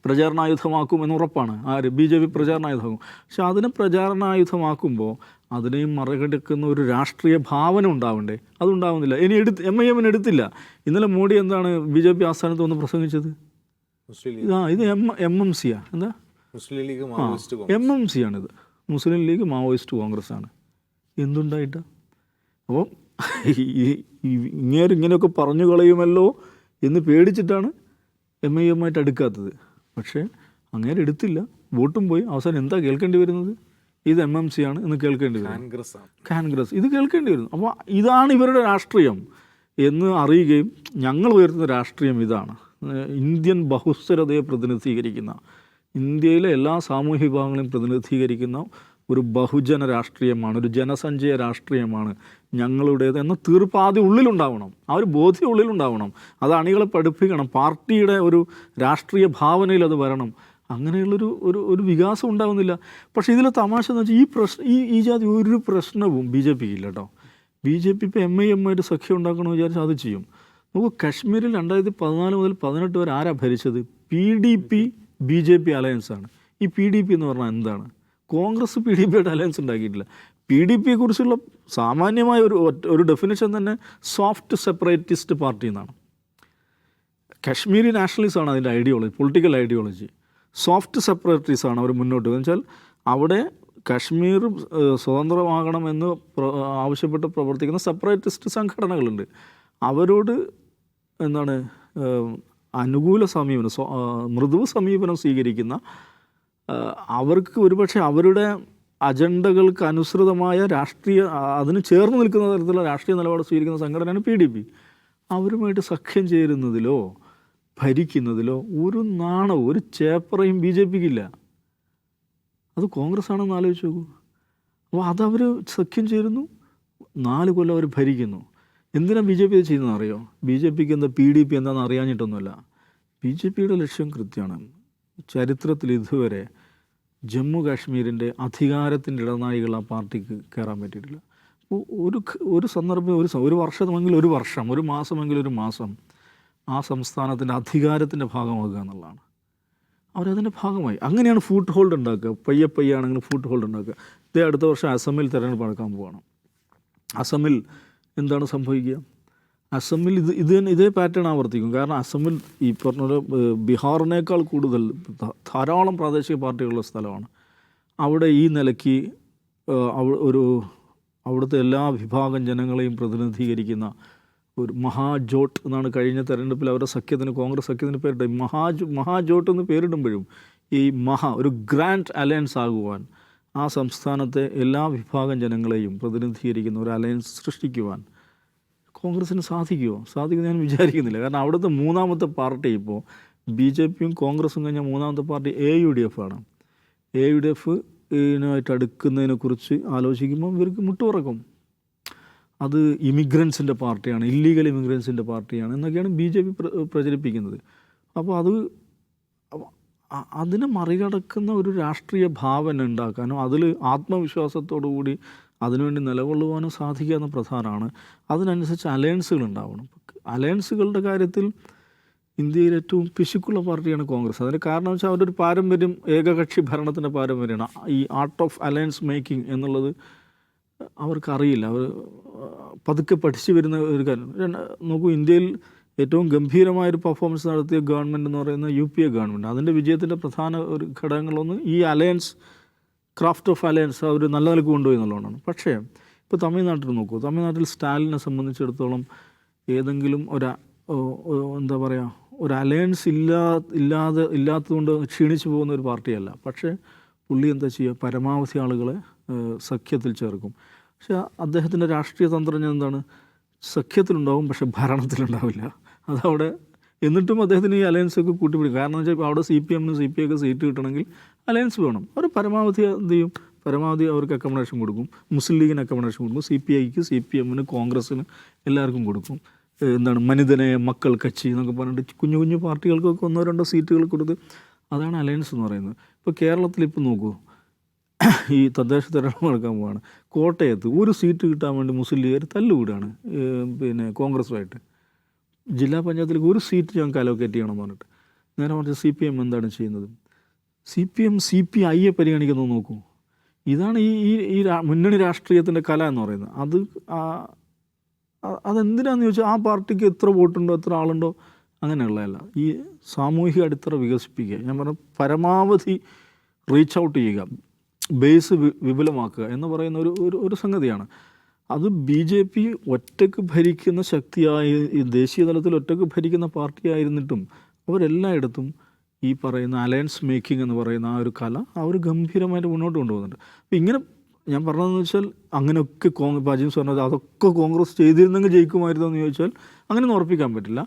പ്രചാരണായുധമാക്കും എന്നുറപ്പാണ്. BJP പ്രചാരണായുധമാക്കും. പക്ഷെ അതിനെ പ്രചാരണായുധമാക്കുമ്പോൾ അതിനെയും മറികടക്കുന്ന ഒരു രാഷ്ട്രീയ ഭാവന ഉണ്ടാവണ്ടേ? അതുണ്ടാവുന്നില്ല. ഇനി MIM-ന് എടുത്തില്ല. ഇന്നലെ മോഡി എന്താണ് BJP ആസ്ഥാനത്ത് വന്ന് പ്രസംഗിച്ചത്? ഇത് MMC-യാണ്. എന്താ? MMC-ആണിത്. മുസ്ലിം ലീഗ് മാവോയിസ്റ്റ് കോൺഗ്രസ് ആണ്. എന്തുണ്ടായിട്ട്? അപ്പോൾ ഇങ്ങനെയൊക്കെ പറഞ്ഞു കളയുമല്ലോ എന്ന് പേടിച്ചിട്ടാണ് MIM-ആയിട്ട് എടുക്കാത്തത്. പക്ഷേ അങ്ങേരെ എടുത്തില്ല, വോട്ടും പോയി. അവസാനം എന്താ കേൾക്കേണ്ടി വരുന്നത്? ഇത് MMC-ആണ് എന്ന് കേൾക്കേണ്ടി വരും. കോൺഗ്രസ് ഇത് കേൾക്കേണ്ടി വരുന്നു. അപ്പോൾ ഇതാണ് ഇവരുടെ രാഷ്ട്രീയം എന്ന് അറിയുകയും ഞങ്ങൾ ഉയർത്തുന്ന രാഷ്ട്രീയം ഇതാണ്. ഇന്ത്യൻ ബഹുസ്വരതയെ പ്രതിനിധീകരിക്കുന്ന, ഇന്ത്യയിലെ എല്ലാ സാമൂഹ്യ വിഭാഗങ്ങളെയും പ്രതിനിധീകരിക്കുന്ന ഒരു ബഹുജന രാഷ്ട്രീയമാണ്, ഒരു ജനസഞ്ചയ രാഷ്ട്രീയമാണ് ഞങ്ങളുടേത് എന്ന തീർപ്പ് ആദ്യം ഉള്ളിലുണ്ടാവണം. ആ ഒരു ബോധ്യം ഉള്ളിലുണ്ടാവണം. അത് അണികളെ പഠിപ്പിക്കണം. പാർട്ടിയുടെ ഒരു രാഷ്ട്രീയ ഭാവനയിൽ അത് വരണം. അങ്ങനെയുള്ളൊരു ഒരു വികാസം ഉണ്ടാകുന്നില്ല. പക്ഷേ ഇതിലെ തമാശ എന്ന് വെച്ചാൽ ഈ ജാതി ഒരു പ്രശ്നവും ബി ജെ പിക്ക് ഇല്ല കേട്ടോ. ബി ജെ പി ഇപ്പോൾ MIM ആയിട്ട് സഖ്യം ഉണ്ടാക്കണമെന്ന് വിചാരിച്ചാൽ അത് ചെയ്യും. നമുക്ക് കശ്മീരിൽ 2014 മുതൽ 18 വരെ ആരാ ഭരിച്ചത്? PDP BJP അലയൻസാണ്. ഈ PDP എന്ന് പറഞ്ഞാൽ എന്താണ്? കോൺഗ്രസ് PDP ആയിട്ട് അലയൻസ് ഉണ്ടാക്കിയിട്ടില്ല. PDPയെ കുറിച്ചുള്ള സാമാന്യമായ ഒരു ഡെഫിനേഷൻ തന്നെ സോഫ്റ്റ് സെപ്പറേറ്റിസ്റ്റ് പാർട്ടി എന്നാണ്. കശ്മീരി നാഷണലിസമാണ് അതിൻ്റെ ഐഡിയോളജി, പൊളിറ്റിക്കൽ ഐഡിയോളജി. സോഫ്റ്റ് സെപ്പറേറ്റീസാണ് അവർ മുന്നോട്ട് എന്ന് വെച്ചാൽ അവിടെ കശ്മീർ സ്വതന്ത്രമാകണമെന്ന് ആവശ്യപ്പെട്ട് പ്രവർത്തിക്കുന്ന സെപ്പറേറ്റിസ്റ്റ് സംഘടനകളുണ്ട്. അവരോട് എന്താണ് അനുകൂല സമീപനം, മൃദുവ് സമീപനം സ്വീകരിക്കുന്ന, അവർക്ക് ഒരുപക്ഷെ അവരുടെ അജണ്ടകൾക്ക് അനുസൃതമായ രാഷ്ട്രീയ, അതിന് ചേർന്ന് നിൽക്കുന്ന തരത്തിലുള്ള രാഷ്ട്രീയ നിലപാട് സ്വീകരിക്കുന്ന സംഘടനയാണ് PDP. അവരുമായിട്ട് സഖ്യം ചേരുന്നതിലോ ഭരിക്കുന്നതിലോ ഒരു നാണവും ഒരു ചേപ്പറയും BJP ക്കില്ല. അത് കോൺഗ്രസ് ആണെന്ന് ആലോചിച്ച് നോക്കൂ. അപ്പോൾ അതവർ സഖ്യം ചേരുന്നു, 4 കൊല്ലം അവർ ഭരിക്കുന്നു. എന്തിനാണ് BJP ഇത് ചെയ്യുന്നതെന്ന് അറിയോ? BJPക്ക് എന്താ PDP എന്താണെന്ന് അറിയാഞ്ഞിട്ടൊന്നുമല്ല. BJPയുടെ ലക്ഷ്യം കൃത്യമാണ്. ചരിത്രത്തിൽ ഇതുവരെ ജമ്മു കാശ്മീരിൻ്റെ അധികാരത്തിൻ്റെ ഇടനാഴികൾ ആ പാർട്ടിക്ക് കയറാൻ പറ്റിയിട്ടില്ല. അപ്പോൾ ഒരു സന്ദർഭം, ഒരു വർഷമെങ്കിൽ ഒരു വർഷം, ഒരു മാസമെങ്കിൽ ഒരു മാസം ആ സംസ്ഥാനത്തിൻ്റെ അധികാരത്തിൻ്റെ ഭാഗമാകുക എന്നുള്ളതാണ്. അവരതിൻ്റെ ഭാഗമായി അങ്ങനെയാണ് ഫൂട്ട് ഹോൾഡ് ഉണ്ടാക്കുക. പയ്യെ ആണെങ്കിലും ഫൂട്ട് ഹോൾഡ് ഉണ്ടാക്കുക. ഇതേ അടുത്ത വർഷം അസമിൽ തിരഞ്ഞെടുപ്പ് നടക്കാൻ പോവുകയാണ്. അസമിൽ എന്താണ് സംഭവിക്കുക? അസമിൽ ഇതേ പാറ്റേൺ ആവർത്തിക്കും. കാരണം അസമിൽ ഈ പറഞ്ഞ ബീഹാറിനേക്കാൾ കൂടുതൽ ധാരാളം പ്രാദേശിക പാർട്ടികളുള്ള സ്ഥലമാണ്. അവിടെ ഈ നിലയ്ക്ക് അവിടുത്തെ എല്ലാ വിഭാഗം ജനങ്ങളെയും പ്രതിനിധീകരിക്കുന്ന ഒരു മഹാജോട്ട് എന്നാണ് കഴിഞ്ഞ തെരഞ്ഞെടുപ്പിൽ അവരുടെ സഖ്യത്തിന്, കോൺഗ്രസ് സഖ്യത്തിന് പേരിട്ട മഹാജോട്ട് എന്ന് പേരിടുമ്പോഴും ഈ ഒരു ഗ്രാൻഡ് അലയൻസ് ആകുവാൻ, ആ സംസ്ഥാനത്തെ എല്ലാ വിഭാഗം ജനങ്ങളെയും പ്രതിനിധീകരിക്കുന്ന ഒരു അലയൻസ് സൃഷ്ടിക്കുവാൻ കോൺഗ്രസ്സിന് സാധിക്കുമെന്ന് ഞാൻ വിചാരിക്കുന്നില്ല. കാരണം അവിടുത്തെ മൂന്നാമത്തെ പാർട്ടി ഇപ്പോൾ BJPയും കോൺഗ്രസും കഴിഞ്ഞ മൂന്നാമത്തെ പാർട്ടി AUDF ആണ്. AUDF ഇതിനായിട്ട് അടുക്കുന്നതിനെക്കുറിച്ച് ആലോചിക്കുമ്പോൾ ഇവർക്ക് മുട്ടുറക്കും. അത് ഇമിഗ്രൻസിൻ്റെ പാർട്ടിയാണ്, ഇല്ലീഗൽ ഇമിഗ്രൻസിൻ്റെ പാർട്ടിയാണ് എന്നൊക്കെയാണ് BJP പ്രചരിപ്പിക്കുന്നത്. അപ്പോൾ അതിനെ മറികടക്കുന്ന ഒരു രാഷ്ട്രീയ ഭാവന ഉണ്ടാക്കാനോ അതിൽ ആത്മവിശ്വാസത്തോടു കൂടി അതിനുവേണ്ടി നിലകൊള്ളുവാനോ സാധിക്കുക എന്ന പ്രധാനമാണ്. അതിനനുസരിച്ച് അലയൻസുകൾ ഉണ്ടാവണം. അലയൻസുകളുടെ കാര്യത്തിൽ ഇന്ത്യയിൽ ഏറ്റവും പിശുക്കുള്ള പാർട്ടിയാണ് കോൺഗ്രസ്. അതിന് കാരണം വെച്ചാൽ അവരുടെ ഒരു പാരമ്പര്യം ഏകകക്ഷി ഭരണത്തിൻ്റെ പാരമ്പര്യമാണ്. ഈ ആർട്ട് ഓഫ് അലയൻസ് മേക്കിംഗ് എന്നുള്ളത് അവർക്കറിയില്ല. അവർ പതുക്കെ പഠിച്ചു വരുന്ന ഒരു കാര്യം. നോക്കൂ, ഇന്ത്യയിൽ ഏറ്റവും ഗംഭീരമായൊരു പെർഫോമൻസ് നടത്തിയ ഗവൺമെൻറ് എന്ന് പറയുന്ന UPA ഗവൺമെൻറ്. അതിൻ്റെ വിജയത്തിൻ്റെ പ്രധാന ഒരു ഘടകങ്ങളൊന്ന് ഈ അലയൻസ്, ക്രാഫ്റ്റ് ഓഫ് അലയൻസ് അവർ നല്ല നിലക്ക് കൊണ്ടുപോയി എന്നുള്ളതാണ്. പക്ഷേ ഇപ്പോൾ തമിഴ്നാട്ടിൽ നോക്കൂ, തമിഴ്നാട്ടിൽ സ്റ്റാലിനെ സംബന്ധിച്ചിടത്തോളം ഏതെങ്കിലും എന്താ പറയുക, ഒരു അലയൻസ് ഇല്ലാത്തതുകൊണ്ട് ക്ഷീണിച്ചു പോകുന്ന ഒരു പാർട്ടിയല്ല. പക്ഷേ പുള്ളി എന്താ ചെയ്യുക, പരമാവധി ആളുകളെ സഖ്യത്തിൽ ചേർക്കും. പക്ഷേ അദ്ദേഹത്തിൻ്റെ രാഷ്ട്രീയ തന്ത്രജ്ഞ എന്താണ്? സഖ്യത്തിലുണ്ടാവും, പക്ഷേ ഭരണത്തിലുണ്ടാവില്ല. അതവിടെ എന്നിട്ടും അദ്ദേഹത്തിന് ഈ അലയൻസൊക്കെ കൂട്ടിപ്പിടിക്കും. കാരണം എന്ന് വെച്ചാൽ അവിടെ CPM-നും CPI-ക്ക് സീറ്റ് കിട്ടണമെങ്കിൽ അലയൻസ് വേണം. അവർ പരമാവധി എന്ത് ചെയ്യും? പരമാവധി അവർക്ക് അക്കോമഡേഷൻ കൊടുക്കും. മുസ്ലിം ലീഗിന് അക്കോമഡേഷൻ കൊടുക്കും, CPI-ക്ക്, CPM-ന്, കോൺഗ്രസ്സിന് എല്ലാവർക്കും കൊടുക്കും. എന്താണ് മനിതനെ മക്കൾ കക്ഷി എന്നൊക്കെ പറഞ്ഞിട്ട് കുഞ്ഞു കുഞ്ഞു പാർട്ടികൾക്കൊക്കെ 1-2 സീറ്റുകൾ കൊടുത്ത്, അതാണ് അലയൻസ് എന്ന് പറയുന്നത്. ഇപ്പോൾ കേരളത്തിൽ ഇപ്പോൾ നോക്കൂ, ഈ തദ്ദേശ തെരഞ്ഞെടുപ്പ് നടക്കാൻ പോവുകയാണ്. കോട്ടയത്ത് ഒരു സീറ്റ് കിട്ടാൻ വേണ്ടി മുസ്ലിം ലീഗുകാർ തല്ലുകൂടാണ് കോൺഗ്രസുമായിട്ട്. ജില്ലാ പഞ്ചായത്തിലേക്ക് ഒരു സീറ്റ് ഞങ്ങൾക്ക് അലോക്കേറ്റ് ചെയ്യണമെന്ന് പറഞ്ഞിട്ട്. നേരെ പറഞ്ഞാൽ CPM എന്താണ് ചെയ്യുന്നത്? CPM CPI-യെ പരിഗണിക്കുന്നത് നോക്കൂ. ഇതാണ് ഈ മുന്നണി രാഷ്ട്രീയത്തിൻ്റെ കല എന്ന് പറയുന്നത്. അതെന്തിനാന്ന് ചോദിച്ചാൽ ആ പാർട്ടിക്ക് എത്ര വോട്ടുണ്ടോ, എത്ര ആളുണ്ടോ, അങ്ങനെയുള്ളതല്ല. ഈ സാമൂഹിക അടിത്തറ വികസിപ്പിക്കുക, ഞാൻ പറഞ്ഞ പരമാവധി റീച്ച് ഔട്ട് ചെയ്യുക, ബേസ് വിപുലമാക്കുക എന്ന് പറയുന്ന ഒരു സംഗതിയാണ്. അത് BJP ഒറ്റയ്ക്ക് ഭരിക്കുന്ന ശക്തിയായി, ഈ ദേശീയ തലത്തിൽ ഒറ്റയ്ക്ക് ഭരിക്കുന്ന പാർട്ടിയായിരുന്നിട്ടും അവരെല്ലായിടത്തും ഈ പറയുന്ന അലയൻസ് മേക്കിംഗ് എന്ന് പറയുന്ന ആ ഒരു കല അവർ ഗംഭീരമായിട്ട് മുന്നോട്ട് കൊണ്ടുപോകുന്നുണ്ട്. അപ്പോൾ ഇങ്ങനെ ഞാൻ പറഞ്ഞതെന്ന് വെച്ചാൽ അങ്ങനെയൊക്കെ ഇപ്പോൾ അജിംസ് പറഞ്ഞത് അതൊക്കെ കോൺഗ്രസ് ചെയ്തിരുന്നെങ്കിൽ ജയിക്കുമായിരുന്നു എന്ന് ചോദിച്ചാൽ അങ്ങനെയൊന്നും ഉറപ്പിക്കാൻ പറ്റില്ല.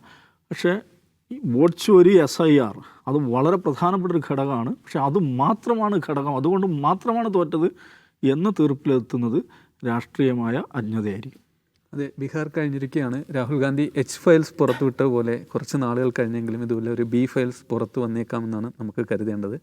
പക്ഷേ വോട്ട് ചോരി SIR അത് വളരെ പ്രധാനപ്പെട്ട ഒരു ഘടകമാണ്. പക്ഷെ അത് മാത്രമാണ് ഘടകം, അതുകൊണ്ട് മാത്രമാണ് തോറ്റത് എന്ന് തീർപ്പിലെത്തുന്നത് രാഷ്ട്രീയമായ അജ്ഞതയായിരിക്കും. അതെ, ബീഹാർ കഴിഞ്ഞിരിക്കുകയാണ്. രാഹുൽ ഗാന്ധി H ഫയൽസ് പുറത്തുവിട്ട പോലെ കുറച്ച് നാളുകൾ കഴിഞ്ഞെങ്കിലും ഇതുപോലെ ഒരു B ഫയൽസ് പുറത്തു വന്നേക്കാമെന്നാണ് നമുക്ക് കരുതേണ്ടത്.